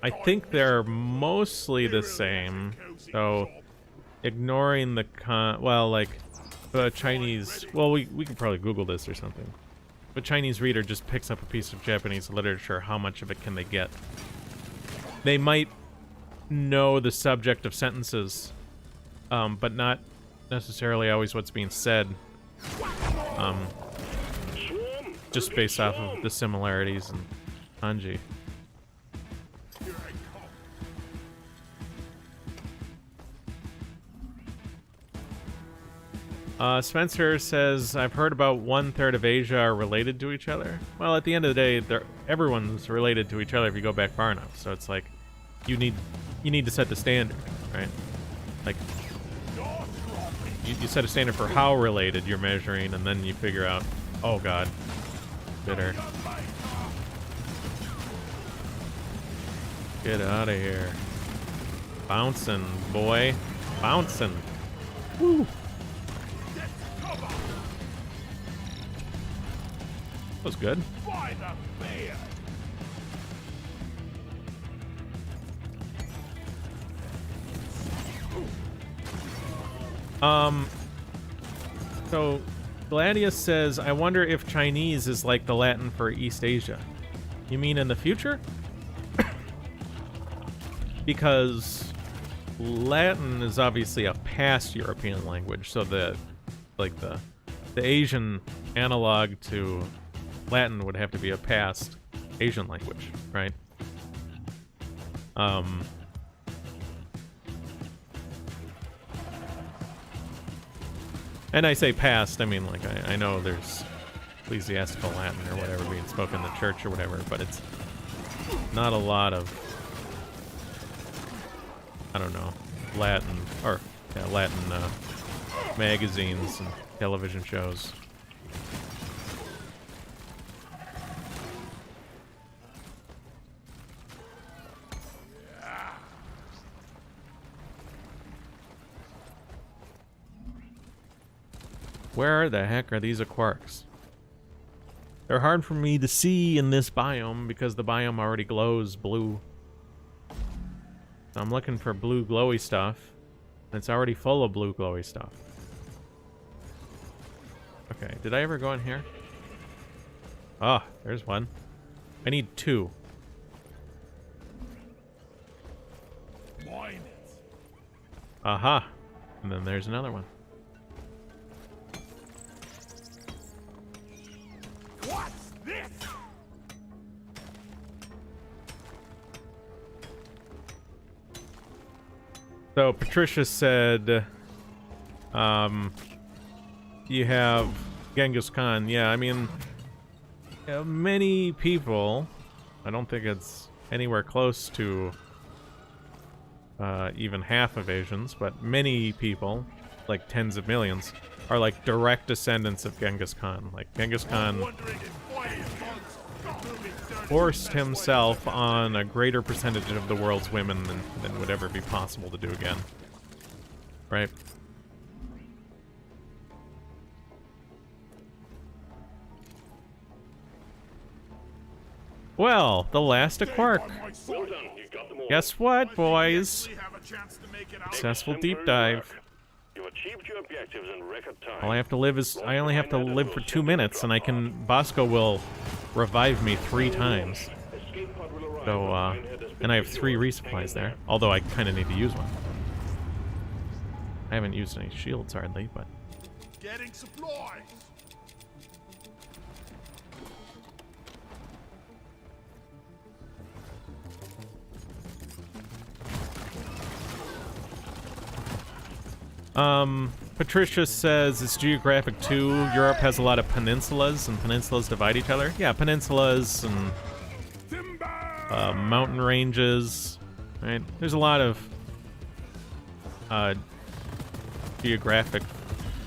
[SPEAKER 1] I think they're mostly the same. So, ignoring the well, like, the Chinese, well, we could probably Google this or something. But Chinese reader just picks up a piece of Japanese literature, how much of it can they get? They might know the subject of sentences, but not necessarily always what's being said. Just based off of the similarities in kanji.
[SPEAKER 2] Here I come.
[SPEAKER 1] Spencer says, I've heard about 1/3 of Asia are related to each other. Well, at the end of the day, everyone's related to each other if you go back far enough. So it's like, you need to set the standard, right? Like, you set a standard for how related you're measuring, and then you figure out, oh god, bitter. Get out of here. Bouncing, boy. Bouncing. Woo. That was good.
[SPEAKER 2] By the beard.
[SPEAKER 1] So Gladius says, I wonder if Chinese is like the Latin for East Asia. You mean in the future? Because Latin is obviously a past European language, so the Asian analog to Latin would have to be a past Asian language, right? And I say past, I mean, like, I know there's ecclesiastical Latin or whatever being spoken in the church or whatever, but it's not a lot of, I don't know, Latin magazines and television shows. Where the heck are these quarks? They're hard for me to see in this biome because the biome already glows blue. So I'm looking for blue glowy stuff. And it's already full of blue glowy stuff. Okay, did I ever go in here? Ah, there's one. I need 2.
[SPEAKER 2] Mine it.
[SPEAKER 1] Aha. And then there's another one.
[SPEAKER 2] What's this?
[SPEAKER 1] So Patricia said, you have Genghis Khan. Yeah, I mean, many people, I don't think it's anywhere close to even half of Asians, but many people, like tens of millions, are like direct descendants of Genghis Khan. Like Genghis Khan forced himself on a greater percentage of the world's women than would ever be possible to do again. Right? Well, the last quark.
[SPEAKER 3] Well done, you got them all.
[SPEAKER 1] Guess what, boys?
[SPEAKER 2] Have a chance to make it out.
[SPEAKER 1] Successful deep dive.
[SPEAKER 3] You achieved your objectives in record time.
[SPEAKER 1] All I have to live is I only have to live for 2 minutes, and I can Bosco will revive me 3 times.
[SPEAKER 3] Escape pod will arrive.
[SPEAKER 1] So and I have 3 resupplies there. Although I kind of need to use one. I haven't used any shields hardly, but
[SPEAKER 2] Getting supplies.
[SPEAKER 1] Patricia says it's geographic too. Europe has a lot of peninsulas, and peninsulas divide each other. Yeah, peninsulas and mountain ranges, right? There's a lot of geographic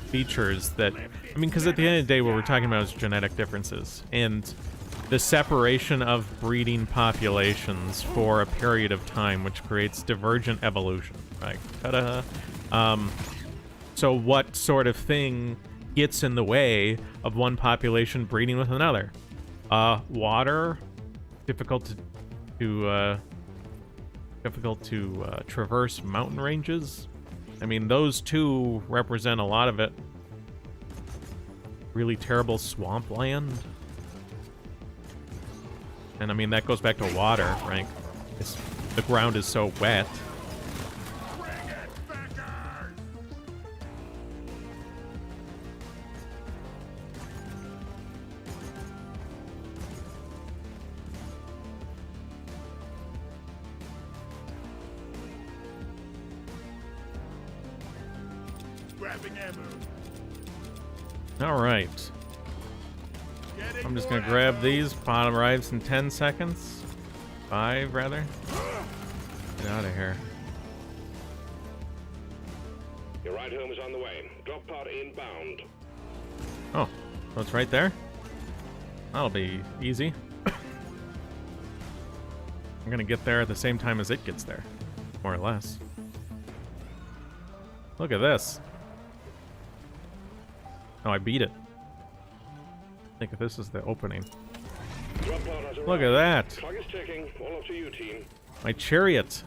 [SPEAKER 1] features that, I mean, because at the end of the day, what we're talking about is genetic differences and the separation of breeding populations for a period of time, which creates divergent evolution. Right? Ta-da! So what sort of thing gets in the way of one population breeding with another? Water, difficult to traverse mountain ranges. I mean, those two represent a lot of it. Really terrible swampland. And I mean, that goes back to water, right? The ground is so wet.
[SPEAKER 2] grabbing ammo.
[SPEAKER 1] Alright.
[SPEAKER 2] Getting
[SPEAKER 1] I'm just
[SPEAKER 2] more
[SPEAKER 1] gonna grab
[SPEAKER 2] ammo.
[SPEAKER 1] these. Pod arrives in 10 seconds. 5, rather. Get out of here.
[SPEAKER 3] Your ride home is on the way. Drop pod inbound.
[SPEAKER 1] Oh, so it's right there? That'll be easy. I'm gonna get there at the same time as it gets there. More or less. Look at this. Oh, I beat it. I think this is the opening.
[SPEAKER 3] Drop pod has arrived.
[SPEAKER 1] Look at that.
[SPEAKER 3] Clock is ticking. All up to you, team.
[SPEAKER 1] My chariot.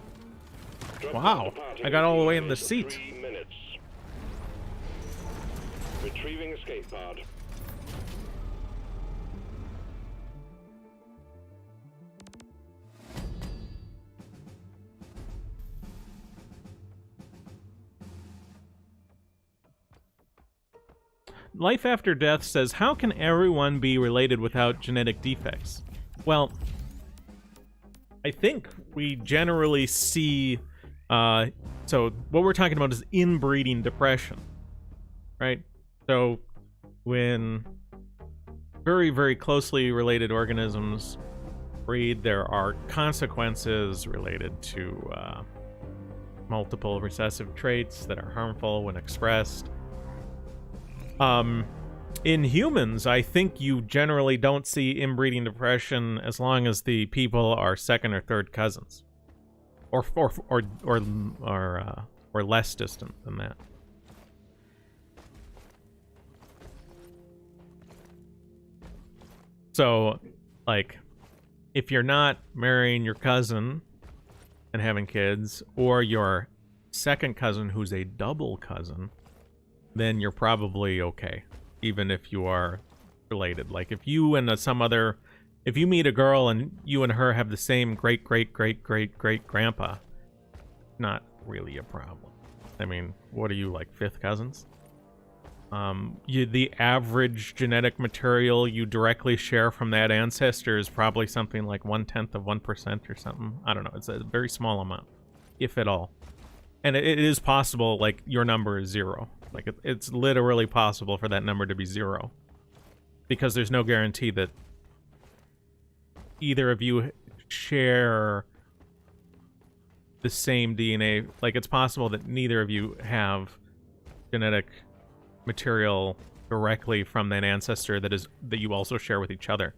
[SPEAKER 3] Drop
[SPEAKER 1] Wow,
[SPEAKER 3] pod departing
[SPEAKER 1] I got all the way in the
[SPEAKER 3] in
[SPEAKER 1] seat.
[SPEAKER 3] 3 minutes. Retrieving escape pod.
[SPEAKER 1] Life After Death says, how can everyone be related without genetic defects? Well, I think we generally see, so what we're talking about is inbreeding depression, right? So when very, very closely related organisms breed, there are consequences related to multiple recessive traits that are harmful when expressed. In humans, I think you generally don't see inbreeding depression as long as the people are second or third cousins, or less distant than that. So, like, if you're not marrying your cousin and having kids, or your second cousin who's a double cousin, then you're probably okay, even if you are related. Like, if you and if you meet a girl and you and her have the same great-great-great-great-great-grandpa, not really a problem. I mean, what are you, like, fifth cousins? The average genetic material you directly share from that ancestor is probably something like 0.1% or something. I don't know. It's a very small amount, if at all. And it is possible, like, your number is 0. Like, it's literally possible for that number to be 0. Because there's no guarantee that either of you share the same DNA. Like, it's possible that neither of you have genetic material directly from that ancestor that you also share with each other.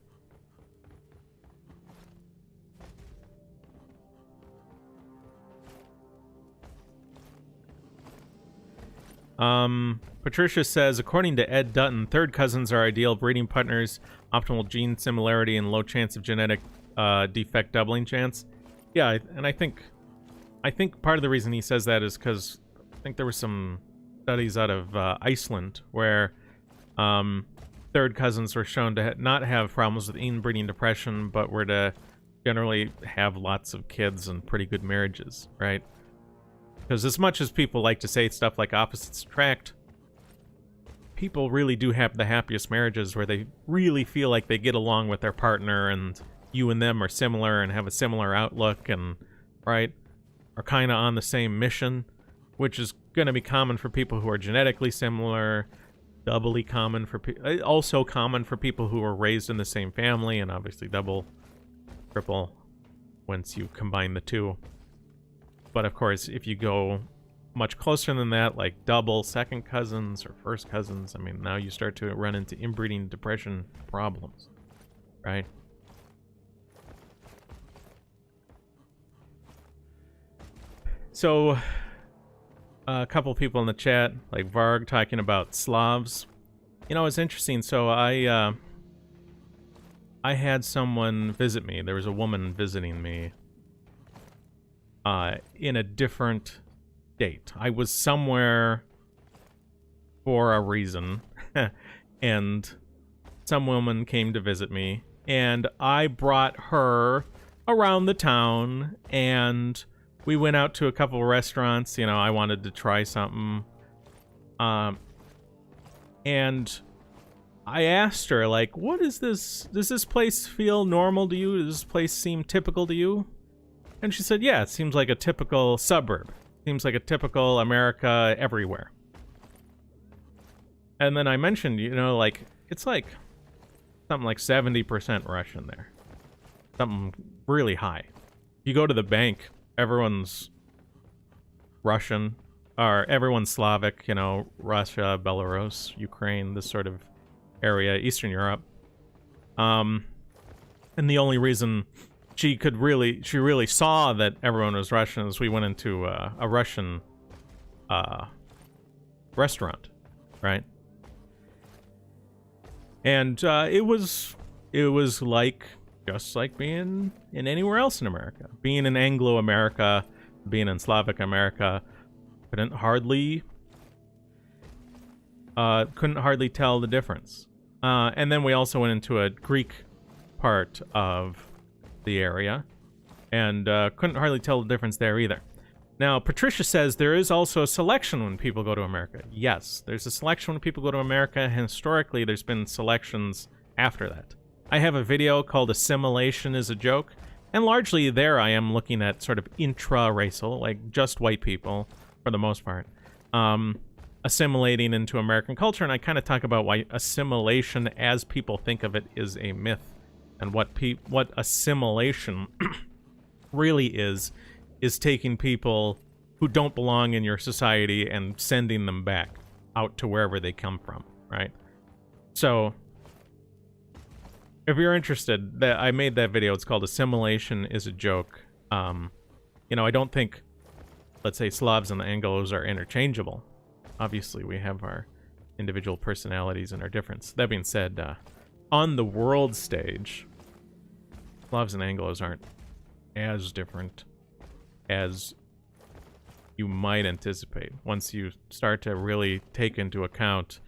[SPEAKER 1] Patricia says, according to Ed Dutton, third cousins are ideal breeding partners, optimal gene similarity, and low chance of genetic defect doubling chance. Yeah, and I think part of the reason he says that is because I think there were some studies out of Iceland where third cousins were shown to not have problems with inbreeding depression, but were to generally have lots of kids and pretty good marriages, right? Because as much as people like to say stuff like opposites attract, people really do have the happiest marriages where they really feel like they get along with their partner and you and them are similar and have a similar outlook and, right, are kind of on the same mission, which is going to be common for people who are genetically similar, doubly common for also common for people who are raised in the same family, and obviously double, triple once you combine the two. But of course, if you go much closer than that, like double second cousins or first cousins, I mean, now you start to run into inbreeding depression problems, right? So, a couple people in the chat, like Varg, talking about Slavs. You know, it's interesting. So I had someone visit me. There was a woman visiting me in a different date. I was somewhere for a reason, and some woman came to visit me, and I brought her around the town, and we went out to a couple of restaurants. You know, I wanted to try something. And I asked her, like, what is this? Does this place feel normal to you? Does this place seem typical to you? And she said, yeah, it seems like a typical suburb. Seems like a typical America everywhere. And then I mentioned, you know, like, it's like something like 70% Russian there. Something really high. You go to the bank, everyone's Russian, or everyone's Slavic, you know, Russia, Belarus, Ukraine, this sort of area, Eastern Europe. And the only reason she really saw that everyone was Russian is we went into a Russian restaurant, right? And it was like, just like being in anywhere else in America. Being in Anglo-America, being in Slavic America, couldn't hardly tell the difference. And then we also went into a Greek part of the area, and couldn't hardly tell the difference there either. Now, Patricia says there is also a selection when people go to America. Yes, there's a selection when people go to America, and historically there's been selections after that. I have a video called Assimilation is a Joke, and largely there I am looking at sort of intra-racial, like just white people, for the most part, assimilating into American culture, and I kind of talk about why assimilation, as people think of it, is a myth, and what assimilation really is taking people who don't belong in your society and sending them back out to wherever they come from, right? So, if you're interested, I made that video. It's called Assimilation is a Joke. You know, I don't think, let's say, Slavs and the Anglos are interchangeable. Obviously, we have our individual personalities and our difference. That being said, on the world stage, Slavs and Anglos aren't as different as you might anticipate once you start to really take into account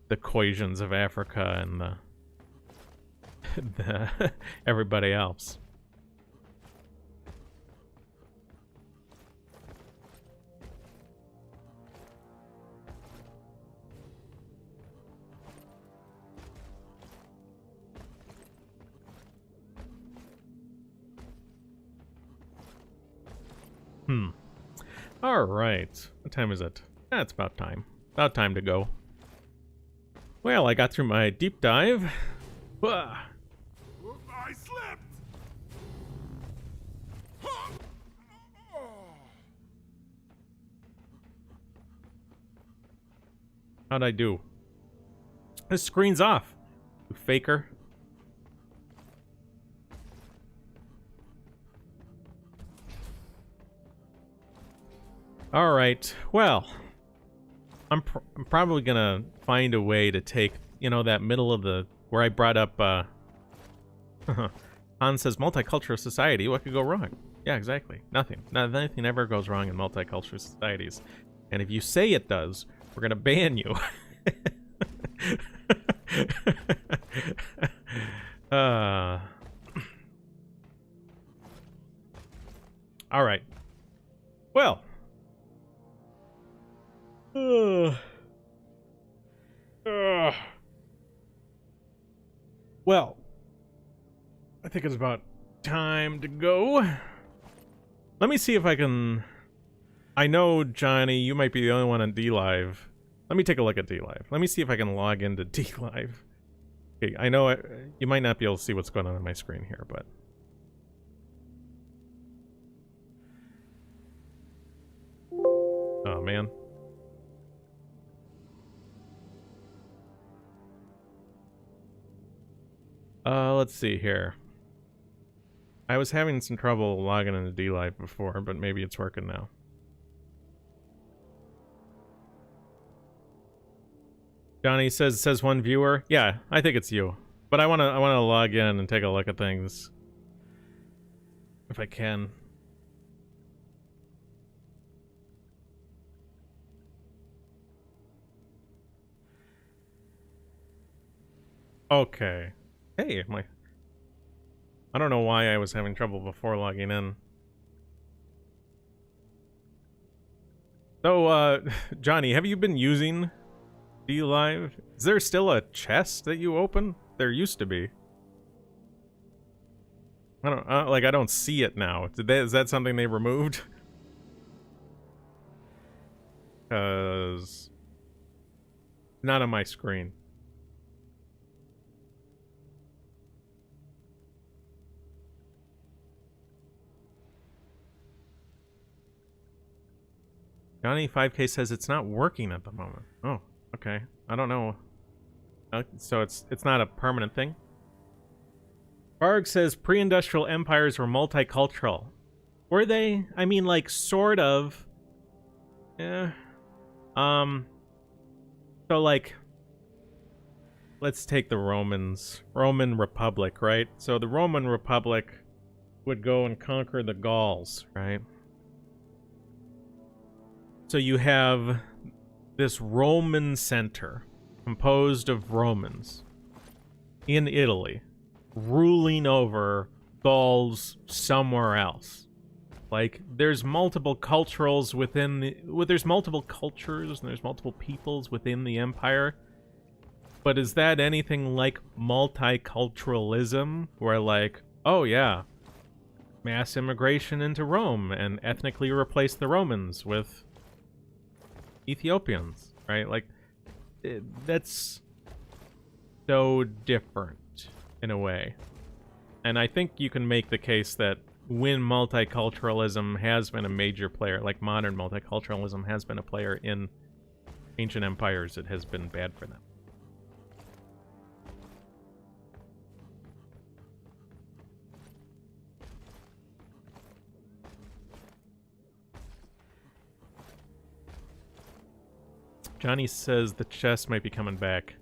[SPEAKER 1] the cohesions of Africa and the everybody else. All right. What time is it? It's about time. About time to go. Well, I got through my deep dive.
[SPEAKER 2] I slipped.
[SPEAKER 1] How'd I do? This screen's off, you faker. All right. Well, I'm probably gonna find a way to take, you know, that middle of the where I brought up. Han says multicultural society. What could go wrong? Yeah, exactly. Nothing. Nothing ever goes wrong in multicultural societies. And if you say it does, we're gonna ban you. All right. Well. Well, I think it's about time to go. Let me see if I can... I know, Johnny, you might be the only one on DLive. Let me take a look at DLive. Let me see if I can log into DLive. Okay, I know you might not be able to see what's going on my screen here, but... Oh, man. Let's see here. I was having some trouble logging into DLive before, but maybe it's working now. Johnny says one viewer. Yeah, I think it's you. But I wanna log in and take a look at things. If I can. Okay. Hey, I don't know why I was having trouble before logging in. So, Johnny, have you been using DLive? Is there still a chest that you open? There used to be. I don't, I don't see it now. Is that something they removed? Because... Not on my screen. Johnny 5K says it's not working at the moment. Oh, okay. I don't know. So it's not a permanent thing. Barg says pre-industrial empires were multicultural. Were they? I mean, like, sort of. Yeah. So, like, let's take the Romans. Roman Republic, right? So the Roman Republic would go and conquer the Gauls, right? So you have this Roman center composed of Romans in Italy ruling over Gauls somewhere else. Like, there's multiple cultures within the... Well, there's multiple cultures and there's multiple peoples within the empire. But is that anything like multiculturalism? Where, like, oh yeah, mass immigration into Rome and ethnically replace the Romans with Ethiopians, right? Like, that's so different in a way. And I think you can make the case that when multiculturalism has been a major player, like modern multiculturalism has been a player in ancient empires, it has been bad for them. Johnny says the chest might be coming back.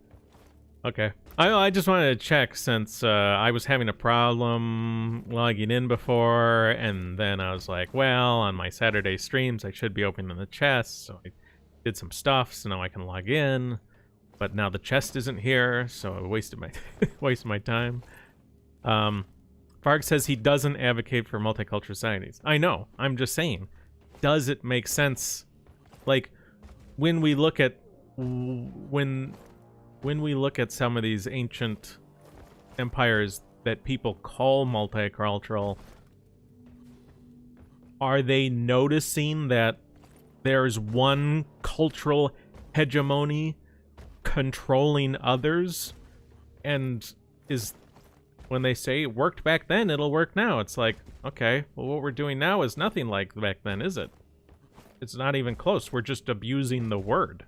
[SPEAKER 1] Okay. I just wanted to check since I was having a problem logging in before, and then I was like, well, on my Saturday streams I should be opening the chest, so I did some stuff, so now I can log in. But now the chest isn't here, so I wasted my time. Farg says he doesn't advocate for multicultural societies. I know. I'm just saying. Does it make sense? Like, when we look at when we look at some of these ancient empires that people call multicultural, are they noticing that there's one cultural hegemony controlling others? And is, when they say it worked back then, it'll work now, it's like, okay, well, what we're doing now is nothing like back then, is it? It's not even close. We're just abusing the word.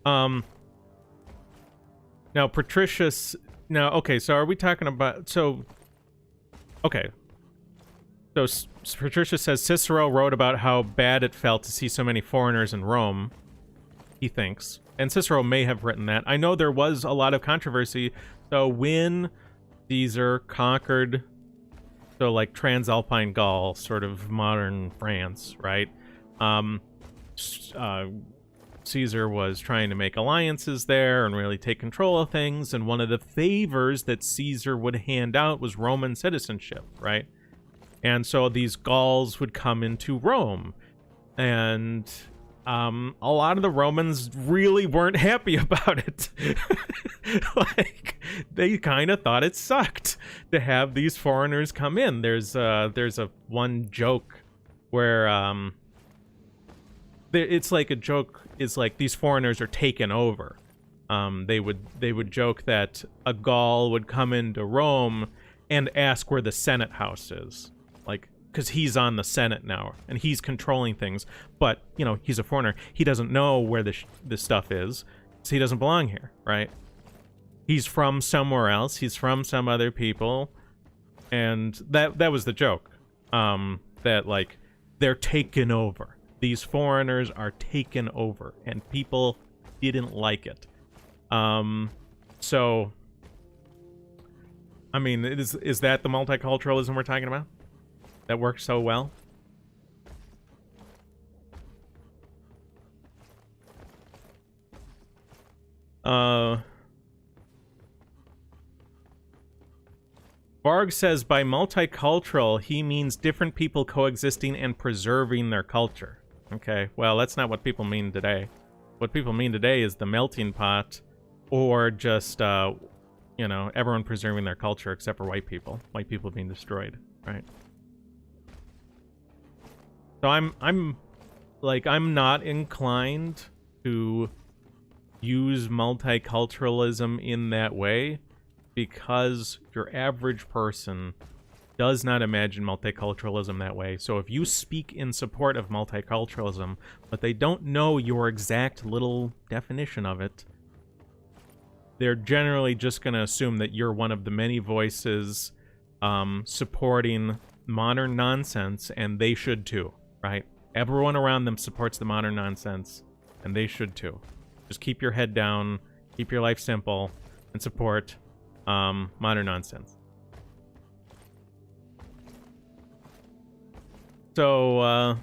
[SPEAKER 1] Now, Patricius... Now, okay, so are we talking about... So, okay. So, Patricius says Cicero wrote about how bad it felt to see so many foreigners in Rome, he thinks. And Cicero may have written that. I know there was a lot of controversy. So, when Caesar conquered... So, like, Transalpine Gaul, sort of modern France, right? Caesar was trying to make alliances there and really take control of things, and one of the favors that Caesar would hand out was Roman citizenship, right? And so these Gauls would come into Rome, and a lot of the Romans really weren't happy about it. Like, they kind of thought it sucked to have these foreigners come in. There's a one joke where it's like a joke is like these foreigners are taken over. They would joke that a Gaul would come into Rome and ask where the Senate house is, like, because he's on the Senate now and he's controlling things, but you know, he's a foreigner, he doesn't know where this stuff is, so he doesn't belong here, right? He's from somewhere else, he's from some other people, and that was the joke, that like they're taken over. These foreigners are taken over, and people didn't like it. So, I mean, is that the multiculturalism we're talking about? That works so well? Barg says by multicultural, he means different people coexisting and preserving their culture. Okay, well, that's not what people mean today. What people mean today is the melting pot, or just, you know, everyone preserving their culture except for white people. White people being destroyed, right? So I'm like, I'm not inclined to use multiculturalism in that way because your average person does not imagine multiculturalism that way. So if you speak in support of multiculturalism, but they don't know your exact little definition of it, they're generally just going to assume that you're one of the many voices supporting modern nonsense, and they should too, right? Everyone around them supports the modern nonsense, and they should too. Just keep your head down, keep your life simple, and support modern nonsense. So,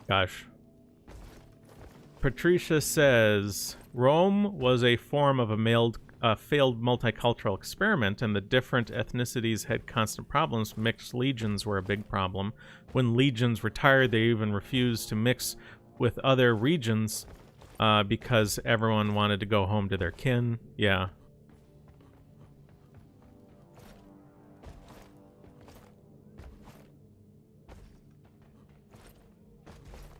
[SPEAKER 1] gosh. Patricia says, Rome was a form of a failed multicultural experiment, and the different ethnicities had constant problems. Mixed legions were a big problem. When legions retired, they even refused to mix with other regions because everyone wanted to go home to their kin. Yeah.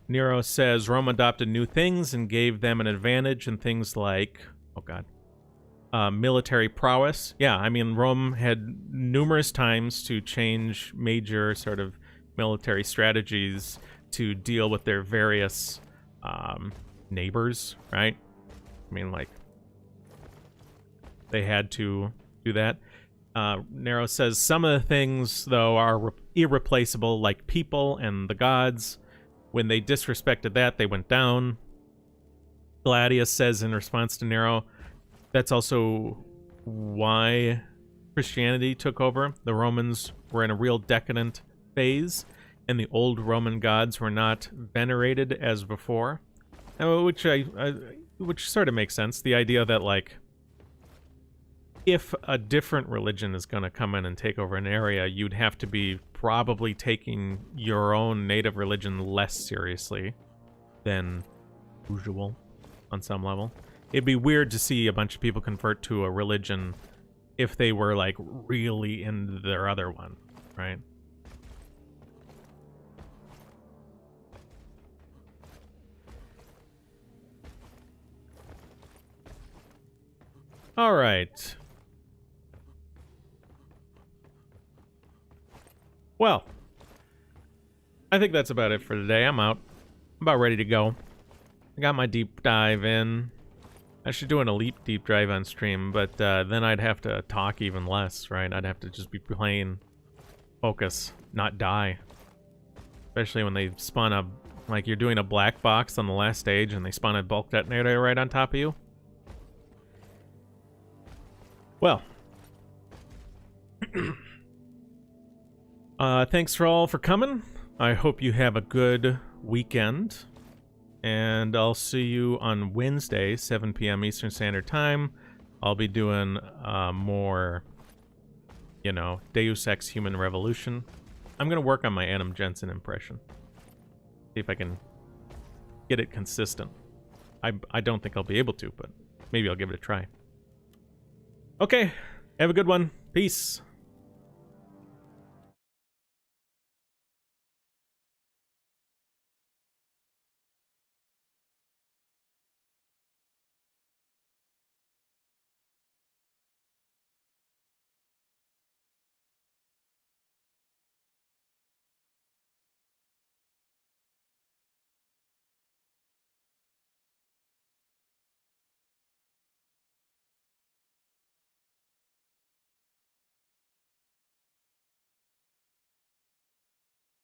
[SPEAKER 1] Nero says Rome adopted new things and gave them an advantage in things like, oh god, military prowess. Yeah, I mean, Rome had numerous times to change major sort of military strategies to deal with their various neighbors, right? I mean, like, they had to do that. Nero says some of the things, though, are irreplaceable, like people and the gods. When they disrespected that, they went down. Gladius says in response to Nero, that's also why Christianity took over. The Romans were in a real decadent phase, and the old Roman gods were not venerated as before. Which sort of makes sense. The idea that, like, if a different religion is going to come in and take over an area, you'd have to be probably taking your own native religion less seriously than usual on some level. It'd be weird to see a bunch of people convert to a religion if they were, like, really into their other one, right? All right. Well, I think that's about it for today. I'm out. I'm about ready to go. I got my deep dive in. I should do an elite deep dive on stream, but then I'd have to talk even less, right? I'd have to just be playing, focus, not die. Especially when they spawn a, like, you're doing a black box on the last stage and they spawn a bulk detonator right on top of you. Well. Thanks for all for coming. I hope you have a good weekend. And I'll see you on Wednesday, 7 p.m. Eastern Standard Time. I'll be doing more, you know, Deus Ex Human Revolution. I'm going to work on my Adam Jensen impression. See if I can get it consistent. I don't think I'll be able to, but maybe I'll give it a try. Okay, have a good one. Peace.